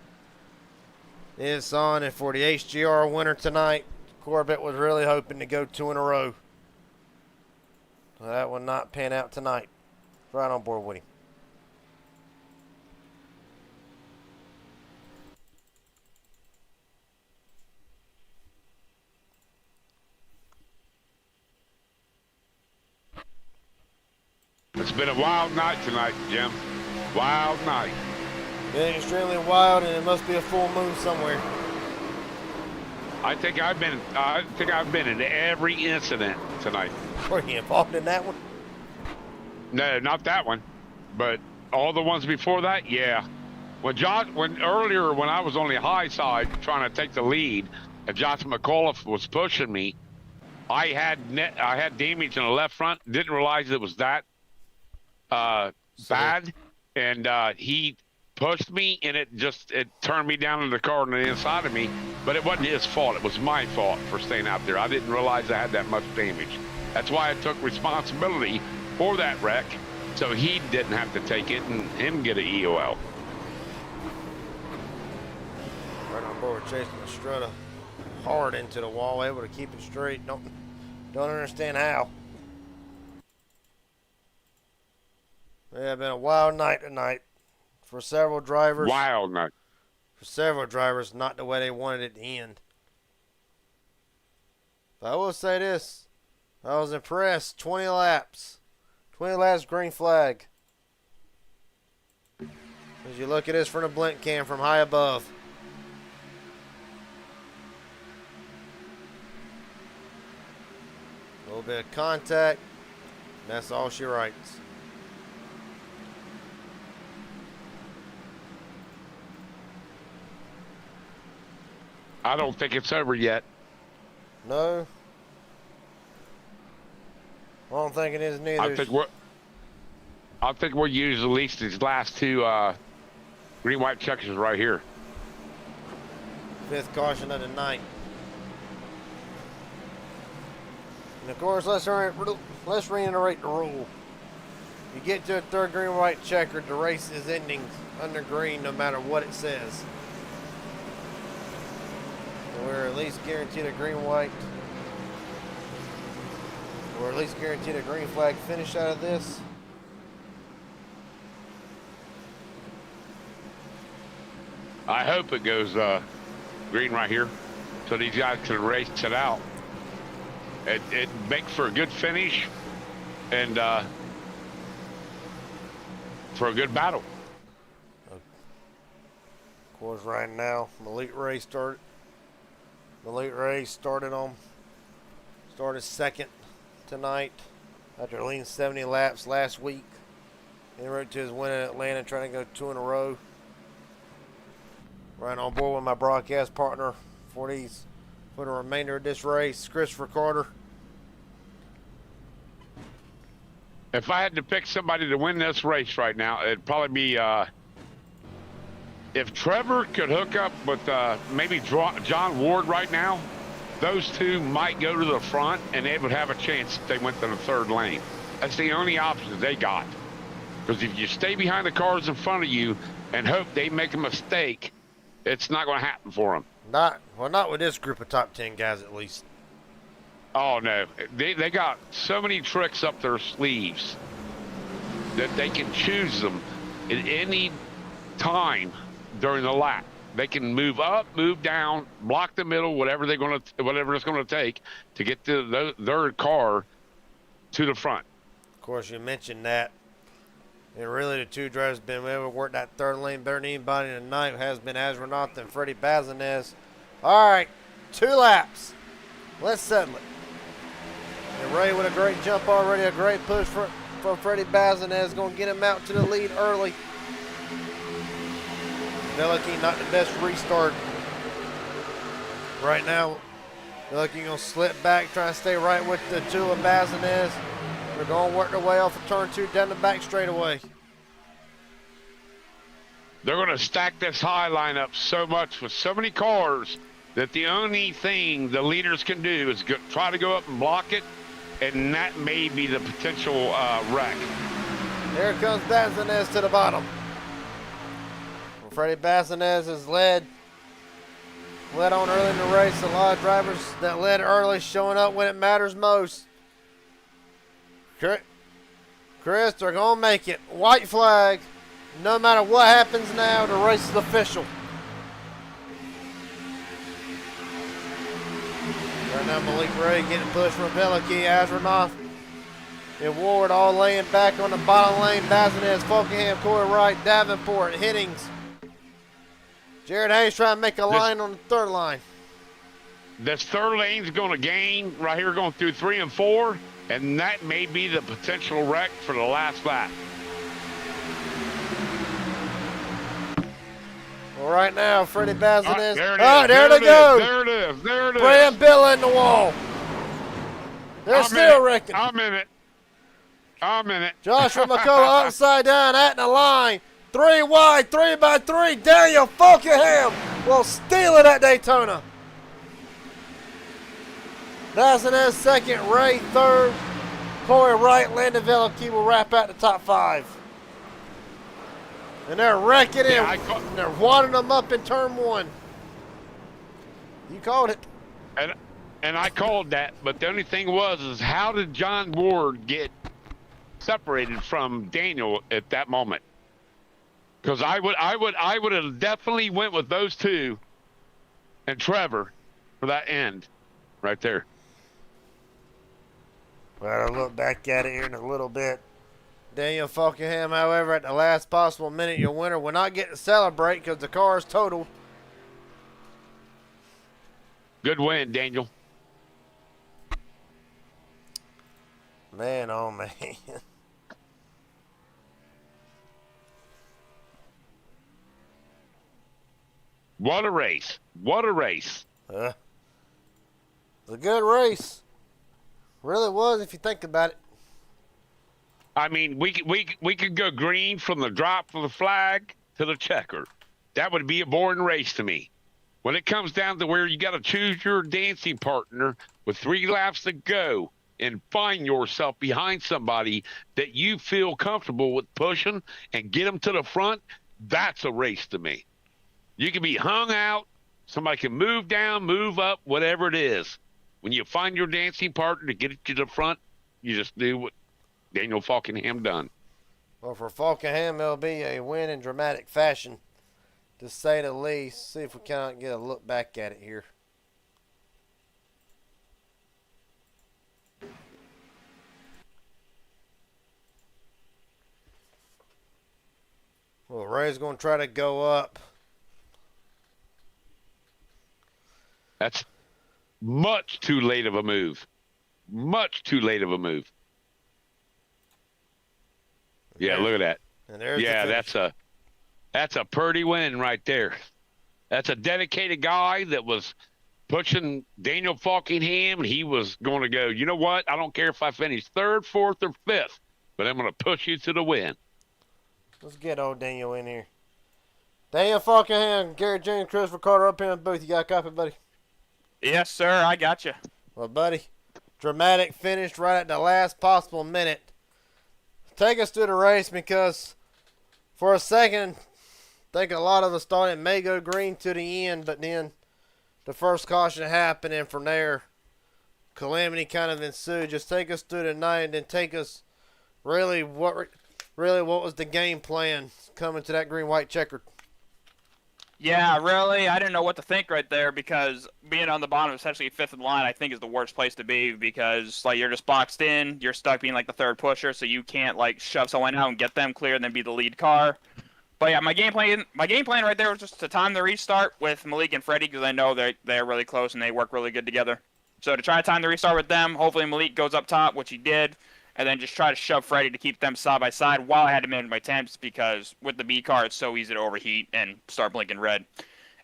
it's on. And for the HGR winner tonight, Corbett was really hoping to go 2 in a row. That will not pan out tonight. Right on board with him. It's been a wild night tonight, Jim. Wild night. Been extremely wild, and it must be a full moon somewhere. I think I've been in every incident tonight. Were you involved in that one? No, not that one, but all the ones before that, yeah. When earlier when I was on the high side trying to take the lead, and Josh McAuliffe was pushing me, I had damage in the left front. Didn't realize it was that bad, and he pushed me, and it turned me down in the car on the inside of me. But it wasn't his fault. It was my fault for staying out there. I didn't realize I had that much damage. That's why I took responsibility for that wreck, so he didn't have to take it and him get an EOL. Right on board, chasing the Strutta hard into the wall, able to keep it straight. Don't understand how. Yeah, been a wild night tonight for several drivers. Wild night. For several drivers, not the way they wanted it to end. But I will say this. I was impressed. 20 laps. 20 laps, green flag. As you look at this from the blink cam from high above. A little bit of contact. And that's all she writes. I don't think it's over yet. No. I don't think it is neither. I think we'll use at least these last 2 green-white checkers right here. 5th caution of the night. And of course, let's reiterate the rule. You get to a 3rd green-white checker, the race is ending under green no matter what it says. We're at least guaranteed a green-white. Or at least guaranteed a green flag finish out of this. I hope it goes green right here so these guys can race it out. It makes for a good finish and for a good battle. Of course, right now, Elite Race started 2nd tonight after leading 70 laps last week. He wrote to his win in Atlanta, trying to go 2 in a row. Right on board with my broadcast partner for the remainder of this race, Christopher Carter. If I had to pick somebody to win this race right now, it'd probably be if Trevor could hook up with maybe John Ward right now. Those 2 might go to the front, and they would have a chance if they went to the 3rd lane. That's the only option they got. Because if you stay behind the cars in front of you and hope they make a mistake, it's not going to happen for them. Not with this group of top 10 guys, at least. Oh, no. They got so many tricks up their sleeves. that they can choose them at any time during the lap. They can move up, move down, block the middle, whatever it's gonna take to get their car to the front. Of course, you mentioned that. And really, the two drivers been able to work that third lane better than anybody tonight has been Astronaut and Freddie Bazinez. All right, 2 laps. Let's settle it. And Ray with a great jump already, a great push for Freddie Bazinez. Going to get him out to the lead early. Veliky not the best restart right now. Veliky going to slip back, trying to stay right with the two of Bazinez. They're going to work their way off of turn 2 down the back straightaway. They're going to stack this high line up so much with so many cars that the only thing the leaders can do is try to go up and block it, and that may be the potential wreck. Here comes Bazinez to the bottom. Freddie Bazinez is led on early in the race. A lot of drivers that led early showing up when it matters most. Chris, they're going to make it. White flag. No matter what happens now, the race is official. Right now, Malik Ray getting pushed from Veliky. Astronaut and Ward all laying back on the bottom lane. Bazinez, Falkenham, Corey Wright, Davenport, Hiddings. Jared Hayes trying to make a line on the third line. This third lane's going to gain right here going through 3 and 4, and that may be the potential wreck for the last lap. Well, right now, Freddie Bazinez. There they go. There it is. Brand Bill in the wall. They're still wrecking. I'm in it. Joshua McCullough upside down at the line. 3 wide, 3 by 3. Daniel Falkenham will steal it at Daytona. Bazinez second, Ray third. Corey Wright, Landon Veliky will wrap out the top 5. And they're wrecking it. And they're wadding them up in turn 1. You called it. And I called that, but the only thing is how did John Ward get separated from Daniel at that moment? Because I would have definitely went with those two and Trevor for that end right there. Well, I'll look back at it here in a little bit. Daniel Falkenham, however, at the last possible minute, your winner will not get to celebrate because the car is totaled. Good win, Daniel. Man, oh man. What a race. What a race. It was a good race. Really was if you think about it. I mean, we could go green from the drop of the flag to the checker. That would be a boring race to me. When it comes down to where you got to choose your dancing partner with 3 laps to go and find yourself behind somebody that you feel comfortable with pushing and get them to the front, that's a race to me. You can be hung out. Somebody can move down, move up, whatever it is. When you find your dancing partner to get it to the front, you just do what Daniel Falkenham done. Well, for Falkenham, it'll be a win in dramatic fashion, to say the least. See if we cannot get a look back at it here. Well, Ray's going to try to go up. That's much too late of a move. Much too late of a move. Yeah, look at that. And there's that's a pretty win right there. That's a dedicated guy that was pushing Daniel Falkenham, and he was going to go, you know what? I don't care if I finish 3rd, 4th, or 5th, but I'm going to push you to the win. Let's get old Daniel in here. Daniel Falkenham, Garrett Jr., Christopher Carter up here in the booth. You got a copy, buddy? Yes, sir. I got you. Well, buddy, dramatic finish right at the last possible minute. Take us through the race, because for a second, I think a lot of us thought it may go green to the end, but then the first caution happened, and from there, calamity kind of ensued. Just take us through the night, and then take us really really, what was the game plan coming to that green-white checkered? Yeah, really, I didn't know what to think right there because being on the bottom, essentially fifth in line, I think is the worst place to be because like you're just boxed in, you're stuck being like the third pusher, so you can't like shove someone out and get them clear and then be the lead car. But yeah, my game plan right there was just to time the restart with Malik and Freddie because I know they're really close and they work really good together. So to try to time the restart with them, hopefully Malik goes up top, which he did, and then just try to shove Freddie to keep them side by side while I had to manage my temps because with the B car it's so easy to overheat and start blinking red.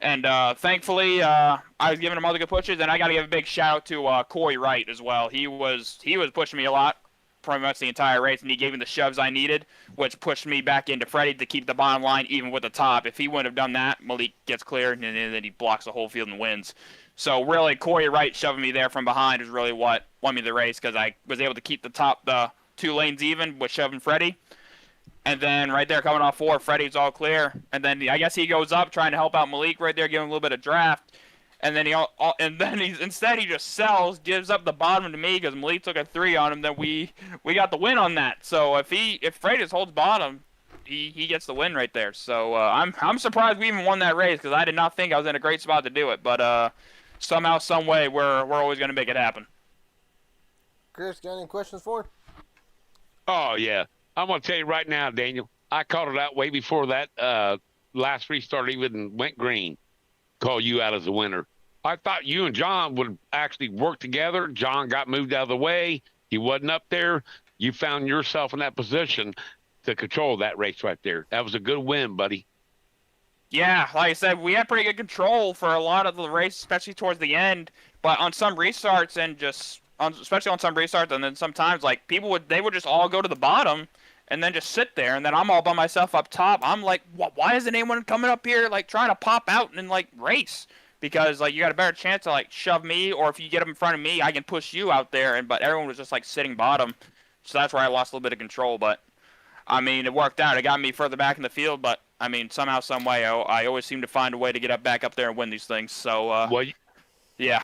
And thankfully, I was giving him all the good pushes, and I got to give a big shout out to Corey Wright as well. He was pushing me a lot, pretty much the entire race, and he gave me the shoves I needed, which pushed me back into Freddie to keep the bottom line even with the top. If he wouldn't have done that, Malik gets clear, and then he blocks the whole field and wins. So really, Corey Wright shoving me there from behind is really what won me the race because I was able to keep the 2 lanes even with shoving Freddie. And then right there coming off 4, Freddie's all clear. And then I guess he goes up trying to help out Malik right there, give him a little bit of draft. And then he just sells, gives up the bottom to me because Malik took a 3 on him. Then we got the win on that. So if Freddie just holds bottom, he gets the win right there. So I'm surprised we even won that race because I did not think I was in a great spot to do it. But somehow, some way, we're always going to make it happen. Chris, got any questions for him? Oh, yeah. I'm going to tell you right now, Daniel, I called it out way before that last restart even went green. Call you out as a winner. I thought you and John would actually work together. John got moved out of the way. He wasn't up there. You found yourself in that position to control that race right there. That was a good win, buddy. Yeah, like I said, we had pretty good control for a lot of the race, especially towards the end. But on some restarts especially on some restarts, and then sometimes like they would just all go to the bottom and then just sit there, and then I'm all by myself up top. I'm like, why isn't anyone coming up here like trying to pop out and like race? Because like you got a better chance to like shove me, or if you get them in front of me, I can push you out there. But everyone was just like sitting bottom, so that's where I lost a little bit of control. But I mean, it worked out. It got me further back in the field, but I mean, somehow, some way, I always seem to find a way to get back up there and win these things. So well, yeah.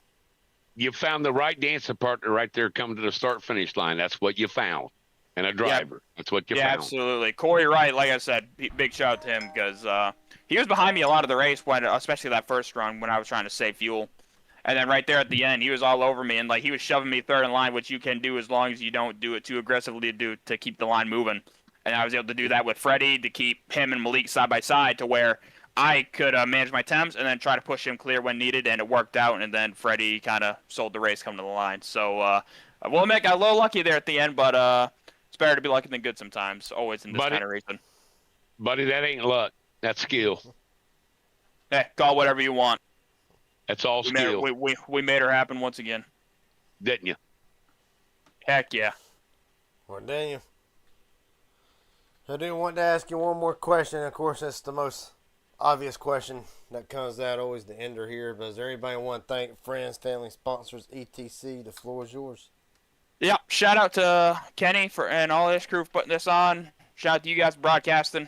You found the right dancing partner right there coming to the start-finish line. That's what you found. And a driver. Yeah. That's what you Yeah, found. absolutely. Corey Wright, like I said, big shout out to him because he was behind me a lot of the race, especially that first run when I was trying to save fuel. And then right there at the end, he was all over me, and like he was shoving me third in line, which you can do as long as you don't do it too aggressively to keep the line moving. And I was able to do that with Freddie to keep him and Malik side by side to where I could manage my temps and then try to push him clear when needed, and it worked out. And then Freddie kind of sold the race coming to the line. So we'll got a little lucky there at the end, but it's better to be lucky than good sometimes, always in this kind of racing. Buddy, that ain't luck. That's skill. Hey, call whatever you want. That's all skill. We made her happen once again. Didn't you? Heck yeah. Well, Daniel, I do want to ask you one more question. Of course, that's the most obvious question that comes out, always the ender here. But is there anybody want to thank friends, family, sponsors, etc.? The floor is yours. Yeah, shout out to Kenny and all his crew for putting this on. Shout out to you guys for broadcasting.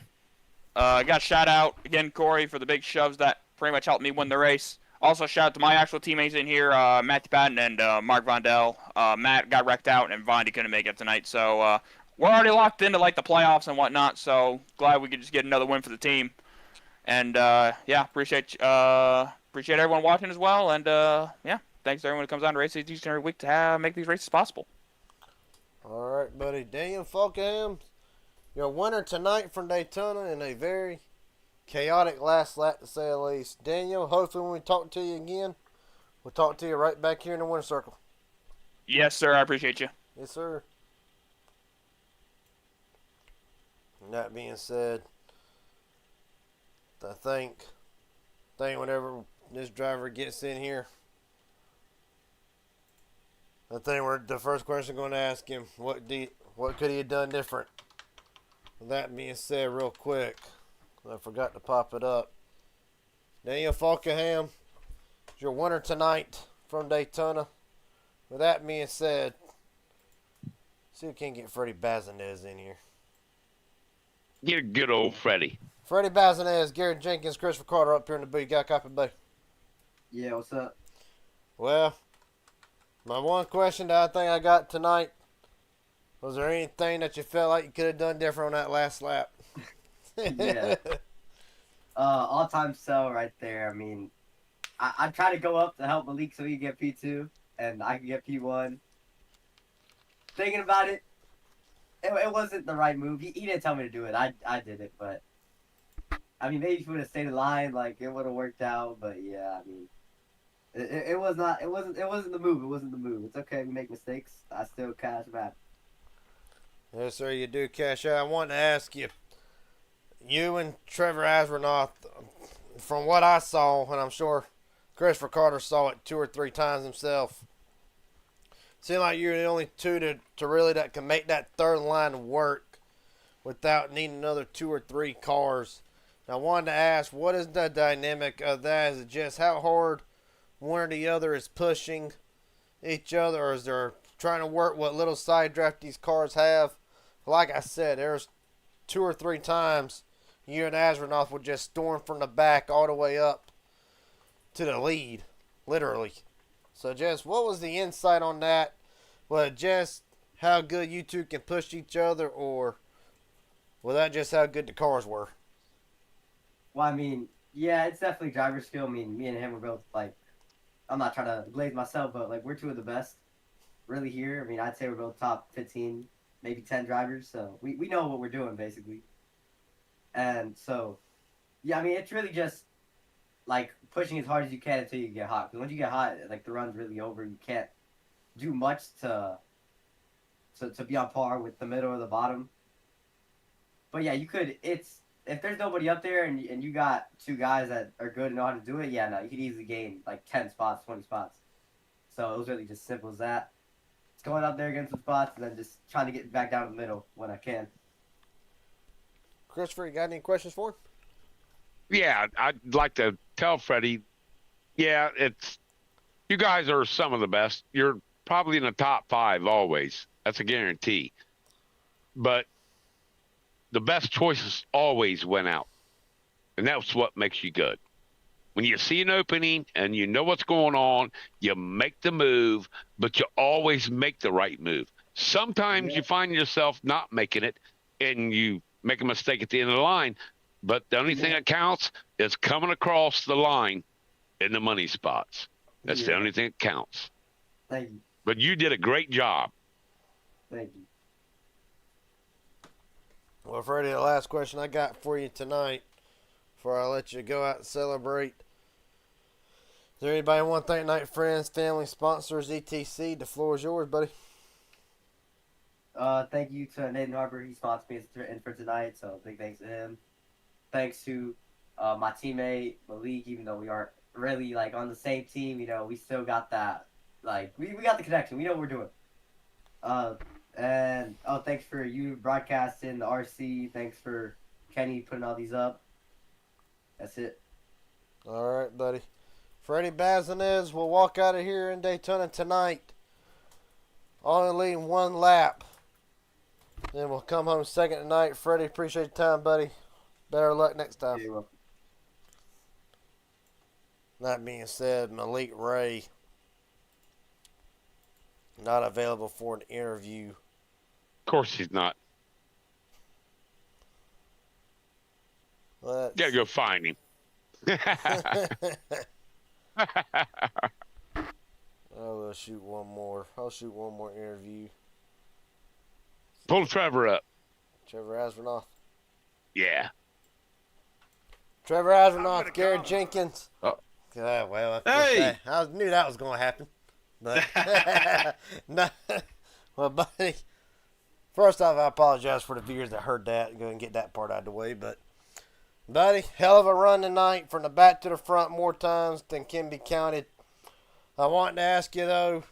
I got shout out again, Corey, for the big shoves that pretty much helped me win the race. Also, shout out to my actual teammates in here, Matthew Patton and Mark Vondell. Matt got wrecked out, and Vondi couldn't make it tonight. So we're already locked into like the playoffs and whatnot. So glad we could just get another win for the team. And yeah, appreciate everyone watching as well. And yeah, thanks to everyone who comes on to race each and every week to make these races possible. All right, buddy. Daniel Falkenham, your winner tonight from Daytona in a very chaotic last lap, to say the least. Daniel, hopefully when we talk to you again, we'll talk to you right back here in the winner circle. Yes, sir. I appreciate you. Yes, sir. And that being said, I think whenever this driver gets in here, I think the first question we're going to ask him, what could he have done different? With that being said, real quick, I forgot to pop it up. Daniel Falkenham is your winner tonight from Daytona. With that being said, see if we can get Freddie Bazinez in here. Get a good old Freddie. Freddie Bazinez, Garrett Jenkins, Christopher Carter up here in the booth. Got a copy, buddy? Yeah, what's up? Well, my one question that I think I got tonight, Was there anything that you felt like you could have done different on that last lap? Yeah. All-time sell right there. I mean, I try to go up to help Malik so he can get P2 and I can get P1. Thinking about it, it wasn't the right move. He didn't tell me to do it. I did it, but I mean, maybe if he would have stayed in line, like it would have worked out. But yeah, I mean, it was not. It wasn't the move. It wasn't the move. It's okay. We make mistakes. I still cash back. Yes, sir, you do cash out. I wanted to ask you, you and Trevor Asronoff, from what I saw, and I'm sure Christopher Carter saw it 2 or 3 times himself, seemed like you're the only two to really that can make that third line work without needing another 2 or 3 cars. And I wanted to ask, what is the dynamic of that? Is it just how hard one or the other is pushing each other, or is there trying to work what little side draft these cars have? Like I said, there's 2 or 3 times you and Asronoff would just storm from the back all the way up to the lead, literally. So, just what was the insight on that? Was it just how good you two can push each other, or was that just how good the cars were? Well, I mean, yeah, it's definitely driver skill. I mean, me and him were both like, I'm not trying to blaze myself, but like we're 2 of the best really here. I mean, I'd say we're both top 15, maybe 10 drivers. So we know what we're doing basically. And so, yeah, I mean, it's really just like pushing as hard as you can until you get hot. Because once you get hot, like the run's really over. You can't do much to be on par with the middle or the bottom. But yeah, you could. It's if there's nobody up there and you got 2 guys that are good and know how to do it. Yeah, no, you could easily gain like 10 spots, 20 spots. So it was really just simple as that. It's going up there against some spots and then just trying to get back down the middle when I can. Christopher, you got any questions for him? Yeah, I'd like to tell Freddie, yeah, you guys are some of the best. You're probably in the top 5 always. That's a guarantee. But the best choices always win out. And that's what makes you good. When you see an opening and you know what's going on, you make the move, but you always make the right move. Sometimes you find yourself not making it and you make a mistake at the end of the line, but the only thing that counts is coming across the line in the money spots. That's the only thing that counts. Thank you. But you did a great job. Thank you. Well, Freddie, the last question I got for you tonight before I let you go out and celebrate. Is there anybody want to thank tonight? Friends, family, sponsors, etc.? The floor is yours, buddy. Thank you to Nathan Harper. He sponsored me in for tonight, so big thanks to him. Thanks to my teammate Malik. Even though we aren't really like on the same team, you know, we still got that. Like we got the connection. We know what we're doing. And thanks for you broadcasting the RC. Thanks for Kenny putting all these up. That's it. All right, buddy. Freddie Bazinez will walk out of here in Daytona tonight, only leading 1 lap. Then we'll come home second tonight. Freddie, appreciate your time, buddy. Better luck next time. Yeah, well. That being said, Malik Ray not available for an interview. Of course he's not. Let's... Gotta go find him. I'll shoot one more. I'll shoot one more interview. Pull Trevor up. Trevor Asronoff. Yeah. Trevor Asronoff, Garrett Jenkins. Oh. Well, Hey! I knew that was going to happen. But no. Well, buddy, first off, I apologize for the viewers that heard that. Go and get that part out of the way. But, buddy, hell of a run tonight from the back to the front more times than can be counted. I want to ask you, though,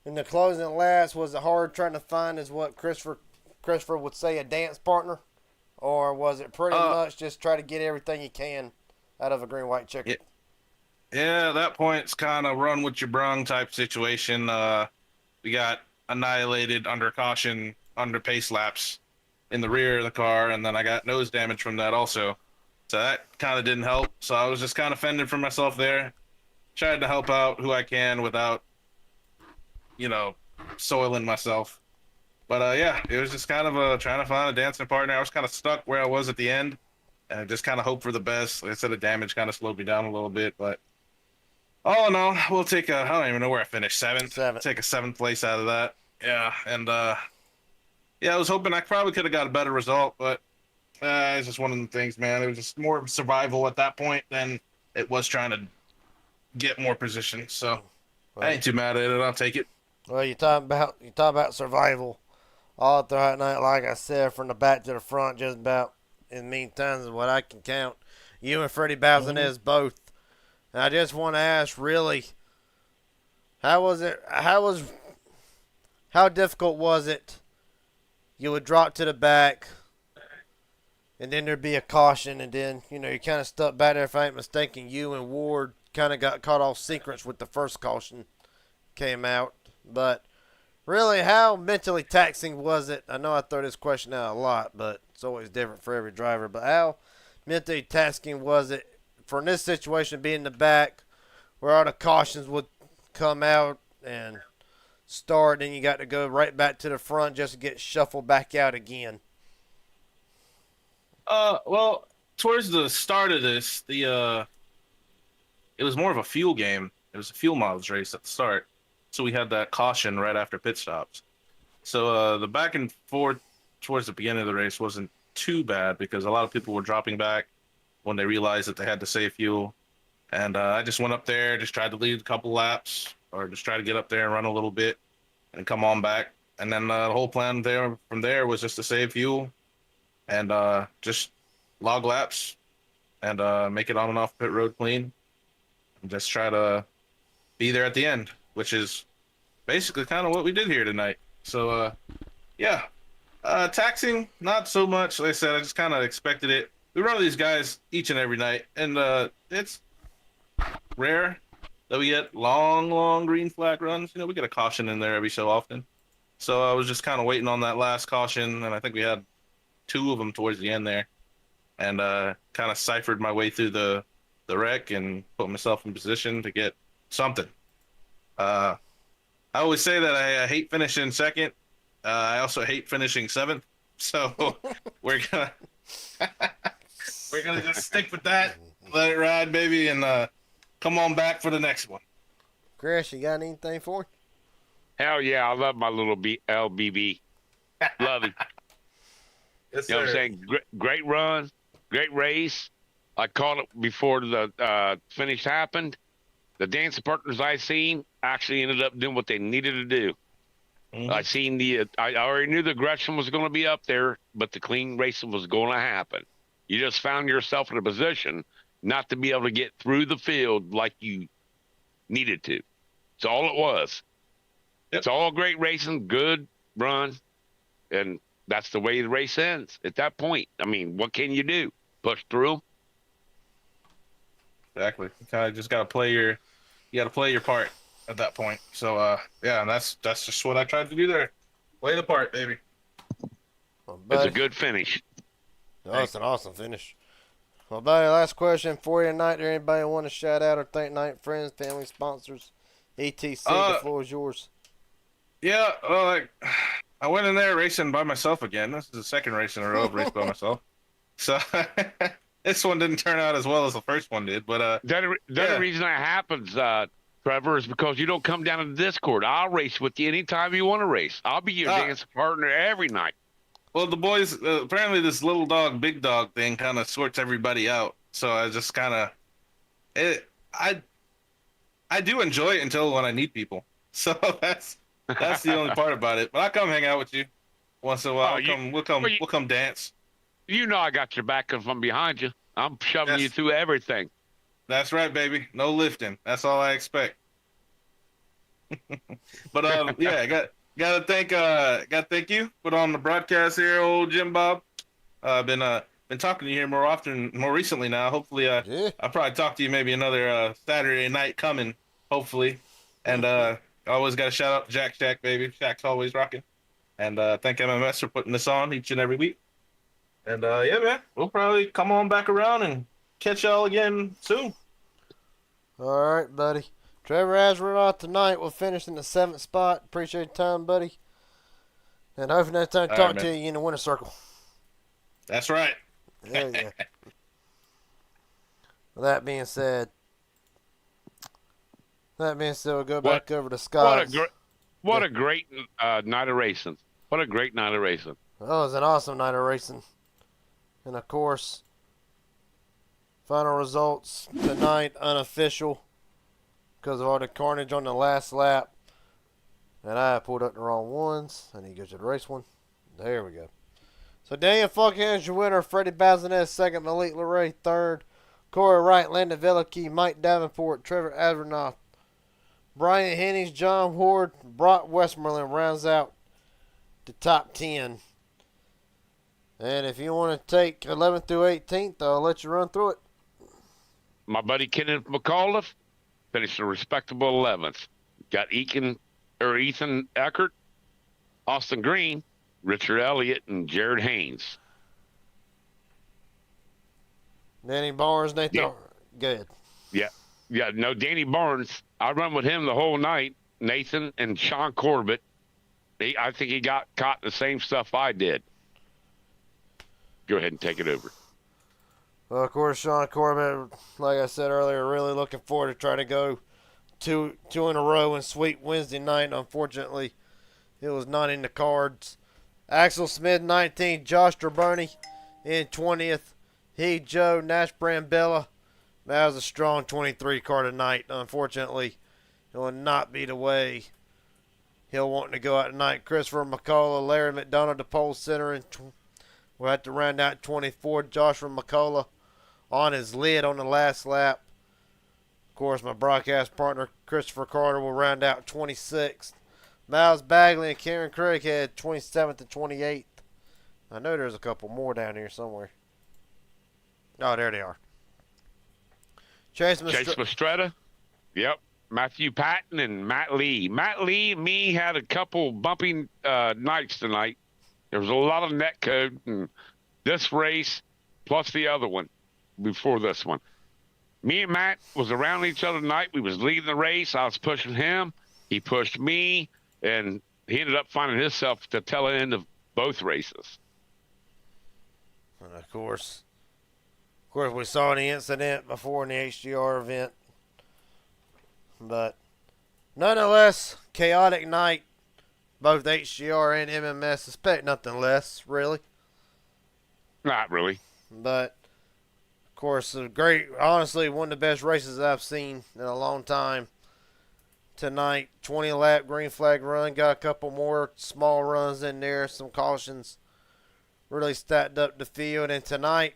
in the closing laps, was it hard trying to find, as what Christopher would say, a dance partner? Or was it pretty much just try to get everything you can out of a green-white checker? Yeah, at that point, it's kind of run with your brung type situation. We got annihilated under caution, under pace laps in the rear of the car, and then I got nose damage from that also. So that kind of didn't help. So I was just kind of fending for myself there. Tried to help out who I can without, soiling myself. But yeah, it was just kind of trying to find a dancing partner. I was kind of stuck where I was at the end, and I just kind of hope for the best. Like I said, the damage kind of slowed me down a little bit, but all in all, we'll take I don't even know where I finished, seventh. Seventh. Take a seventh place out of that. Yeah, and yeah, I was hoping I probably could have got a better result, but it's just one of the things, man. It was just more survival at that point than it was trying to get more position. So I ain't too mad at it. I'll take it. Well, you talk about survival all throughout the night. Like I said, from the back to the front, just about in mean times is what I can count. You and Freddie Balzinez both. And I just want to ask, really, how was it? How difficult was it? You would drop to the back, and then there'd be a caution, and then you kind of stuck back there. If I ain't mistaken, you and Ward kind of got caught off sequence with the first caution came out. But really, how mentally taxing was it? I know I throw this question out a lot, but it's always different for every driver. But how mentally taxing was it for in this situation, being in the back, where all the cautions would come out and start, and you got to go right back to the front just to get shuffled back out again? Well, towards the start of this, it was more of a fuel game. It was a fuel mileage race at the start. So we had that caution right after pit stops. So the back and forth towards the beginning of the race wasn't too bad because a lot of people were dropping back when they realized that they had to save fuel. And I just went up there, just tried to lead a couple laps or just try to get up there and run a little bit and come on back. And then the whole plan from there was just to save fuel and just log laps and make it on and off pit road clean and just try to be there at the end, which is basically kind of what we did here tonight. So, yeah, taxing, not so much. Like I said, I just kind of expected it. We run these guys each and every night, and it's rare that we get long green flag runs. We get a caution in there every so often. So I was just kind of waiting on that last caution, and I think we had 2 of them towards the end there, and kind of ciphered my way through the wreck and put myself in position to get something. I always say that I hate finishing second. I also hate finishing 7th. So we're gonna just stick with that, let it ride, baby, and come on back for the next one. Chris, you got anything for him? Hell yeah, I love my little LBB. Love him. Yes, You know what I'm sir. saying? Great run, great race. I called it before the finish happened. The dancing partners I seen actually ended up doing what they needed to do. Mhm. I already knew the aggression was going to be up there, but the clean racing was going to happen. You just found yourself in a position not to be able to get through the field like you needed to. That's all it was. Yep. It's all great racing, good run, and that's the way the race ends. At that point, I mean, what can you do? Push through? Exactly. You kind of just gotta play your part at that point. So yeah, and that's just what I tried to do there. Play the part, baby. Well, It's buddy, a good finish. that's an awesome finish. Well, buddy, last question for you tonight. There anybody want to shout out or thank night friends, family, sponsors, etc.? The floor is yours. Yeah, like I went in there racing by myself again. This is the second race in a row I've raced by myself. So this one didn't turn out as well as the first one did, but The other reason that happens, Trevor, is because you don't come down to the Discord. I'll race with you anytime you want to race. I'll be your dance partner every night. well, the boys apparently this little dog, big dog thing kind of sorts everybody out. So I just kind of I do enjoy it until when I need people. So that's the only part about it. But I'll come hang out with you once in a while. We'll come dance. You know I got your back if I'm behind you. I'm shoving you through everything. That's right, baby. No lifting. That's all I expect. But yeah, gotta thank you. Put on the broadcast here, old Jim Bob. Been talking to you here more recently now. Hopefully, Yeah. I'll probably talk to you maybe another Saturday night coming, hopefully. And always got to shout out to Jack Shack, baby. Shack's always rocking. And thank MMS for putting this on each and every week. And yeah, man, we'll probably come on back around and catch y'all again soon. All right, buddy. Trevor Asronaut tonight will finish in the 7th spot. Appreciate your time, buddy. And hopefully next time I All talk right, to man. you in the winner circle. That's right. Hell yeah. With that being said, we'll go What back over to what a Scott's. great what a great night of racing. What a great night of racing. That was an awesome night of racing. And of course, final results tonight unofficial because of all the carnage on the last lap. And I pulled up the wrong ones. I need to go to the race one. There we go. So Daniel Falkenhayn is your winner. Freddie Bazinet second. Malik LeRae third. Corey Wright, Landon Velicky, Mike Davenport, Trevor Advernoth, Brian Hennings, John Ward, Brock Westmoreland rounds out the top 10. And if you want to take 11th through 18th, I'll let you run through it. My buddy Kenneth McAuliffe finished a respectable 11th. Got Ethan Eckert, Austin Green, Richard Elliott, and Jared Haynes. Danny Barnes, Nathan. Yeah. Good. Yeah, no, Danny Barnes. I run with him the whole night. Nathan and Sean Corbett. I think he got caught in the same stuff I did. Go ahead and take it over. Well, of course, Sean Corbett, like I said earlier, really looking forward to trying to go two in a row and sweep Wednesday night. Unfortunately, it was not in the cards. Axel Smith, 19th. Josh Traboni in 20th. Joe, Nash Brambella. That was a strong 23 car tonight. Unfortunately, it will not be the way he'll want to go out tonight. Christopher McCullough, Larry McDonald, the pole center, and we'll have to round out 24. Joshua McCullough on his lid on the last lap. Of course, my broadcast partner, Christopher Carter, will round out 26th. Miles Bagley and Karen Craig had 27th and 28th. I know there's a couple more down here somewhere. Oh, there they are. Chase Mastretta. Yep. Matthew Patton and Matt Lee. Matt Lee and me had a couple bumpy nights tonight. There was a lot of net code in this race plus the other one before this one. Me and Matt was around each other tonight. We was leading the race. I was pushing him. He pushed me, and he ended up finding himself at the tail end of both races. And of course, we saw the incident before in the HGR event. But nonetheless, chaotic night. Both HGR and MMS. Expect nothing less, really. Not really. But, of course, honestly, one of the best races I've seen in a long time. Tonight, 20 lap green flag run. Got a couple more small runs in there. Some cautions. Really stacked up the field. And tonight,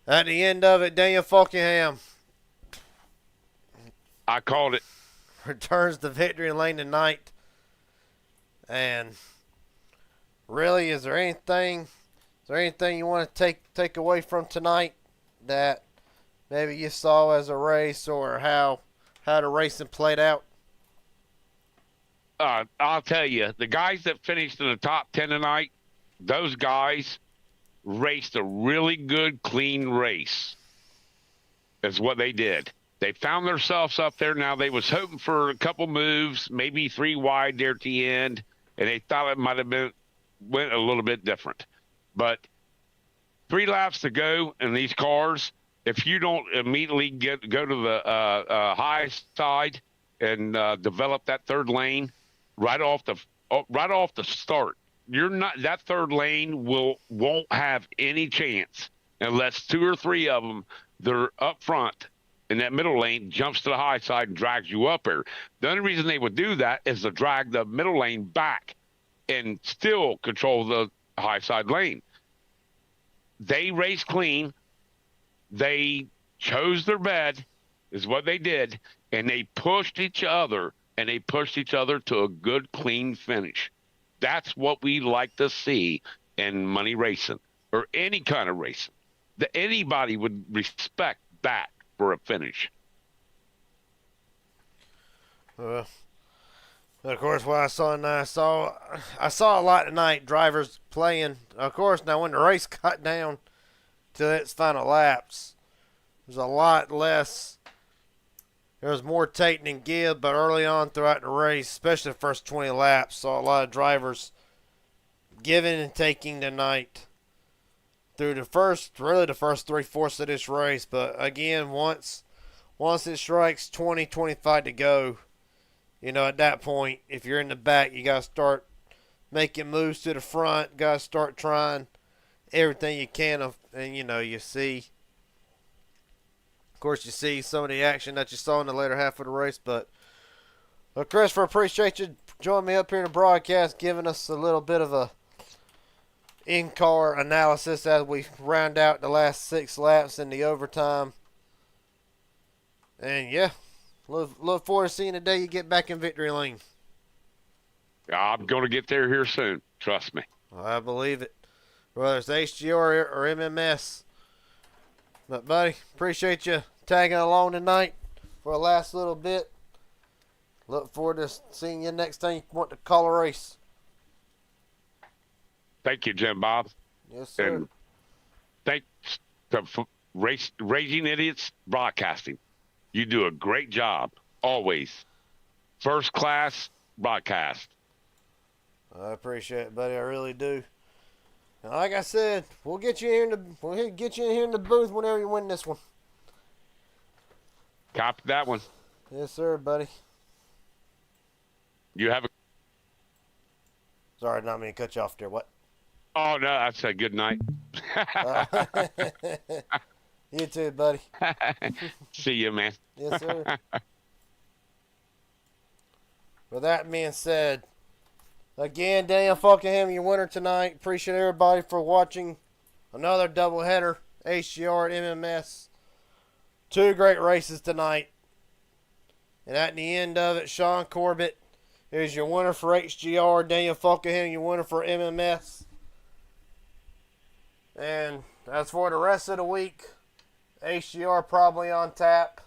at the end of it, Daniel Falkenham I called it. returns the victory lane tonight. And really, is there anything you want to take away from tonight that maybe you saw as a race, or how the racing played out? I'll tell you, the guys that finished in the top 10 tonight, those guys raced a really good, clean race. Is what they did. They found themselves up there. Now, they was hoping for a couple moves, maybe 3 wide there at the end, and they thought it might have went a little bit different. But 3 laps to go in these cars, if you don't immediately go to the high side and develop that third lane right off the start, that third lane won't have any chance unless 2 or 3 of them, they're up front in that middle lane, jumps to the high side and drags you up there. The only reason they would do that is to drag the middle lane back and still control the high side lane. They raced clean. They chose their bed, is what they did, and they pushed each other, to a good, clean finish. That's what we like to see in money racing, or any kind of racing. That anybody would respect that for a finish. Of course, what I saw tonight, I saw a lot tonight. Drivers playing. Of course, now when the race got down to its final laps, there's a lot less there was more take than give, but early on throughout the race, especially the first 20 laps, saw a lot of drivers giving and taking tonight through the first 3/4 of this race. But again, once it strikes 20, 25 to go, at that point, if you're in the back, you got to start making moves to the front. Got to start trying everything you can. And, you see, of course, you see some of the action that you saw in the later half of the race. But, Christopher, appreciate you joining me up here in the broadcast, giving us a little bit of a in-car analysis as we round out the last 6 laps in the overtime. And, yeah, look forward to seeing the day you get back in victory lane. I'm going to get there here soon. Trust me. I believe it. Whether it's HGR or MMS. But, buddy, appreciate you tagging along tonight for the last little bit. Look forward to seeing you next time you want to call a race. Thank you, Jim Bob. Yes, sir. And thanks to Raging Idiots Broadcasting. You do a great job, always. First class broadcast. I appreciate it, buddy. I really do. And like I said, we'll get you in here in the booth whenever you win this one. Copy that one. Yes, sir, buddy. You have a... Sorry, not mean to cut you off there. What? Oh, no, I said good night. You too, buddy. See you, man. Yes, sir. With that being said, again, Daniel Falkenham, your winner tonight. Appreciate everybody for watching another doubleheader, HGR and MMS. 2 great races tonight. And at the end of it, Sean Corbett is your winner for HGR. Daniel Falkenham, your winner for MMS. And as for the rest of the week, HGR probably on tap.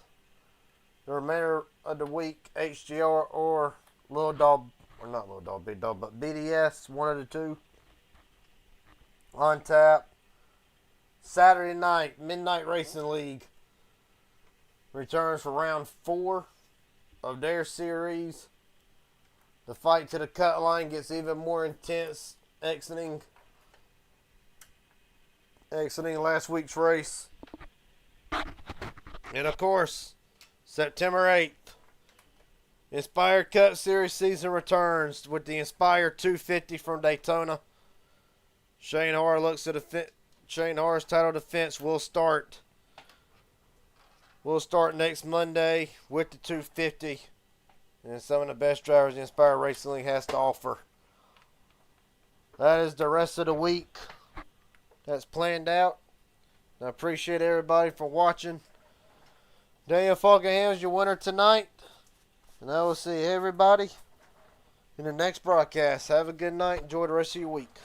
The remainder of the week, HGR or Little Dog, or not Little Dog, Big Dog, but BDS, one of the two, on tap. Saturday night, Midnight Racing League returns for round 4 of their series. The fight to the cut line gets even more intense, exiting last week's race. And of course, September 8th, Inspire Cup Series season returns with the Inspire 250 from Daytona. Shane Harr looks at Shane Harr's title defense will start next Monday with the 250. And some of the best drivers the Inspire Racing League has to offer. That is the rest of the week that's planned out. I appreciate everybody for watching. Daniel Falkenham is your winner tonight. And I will see everybody in the next broadcast. Have a good night. Enjoy the rest of your week.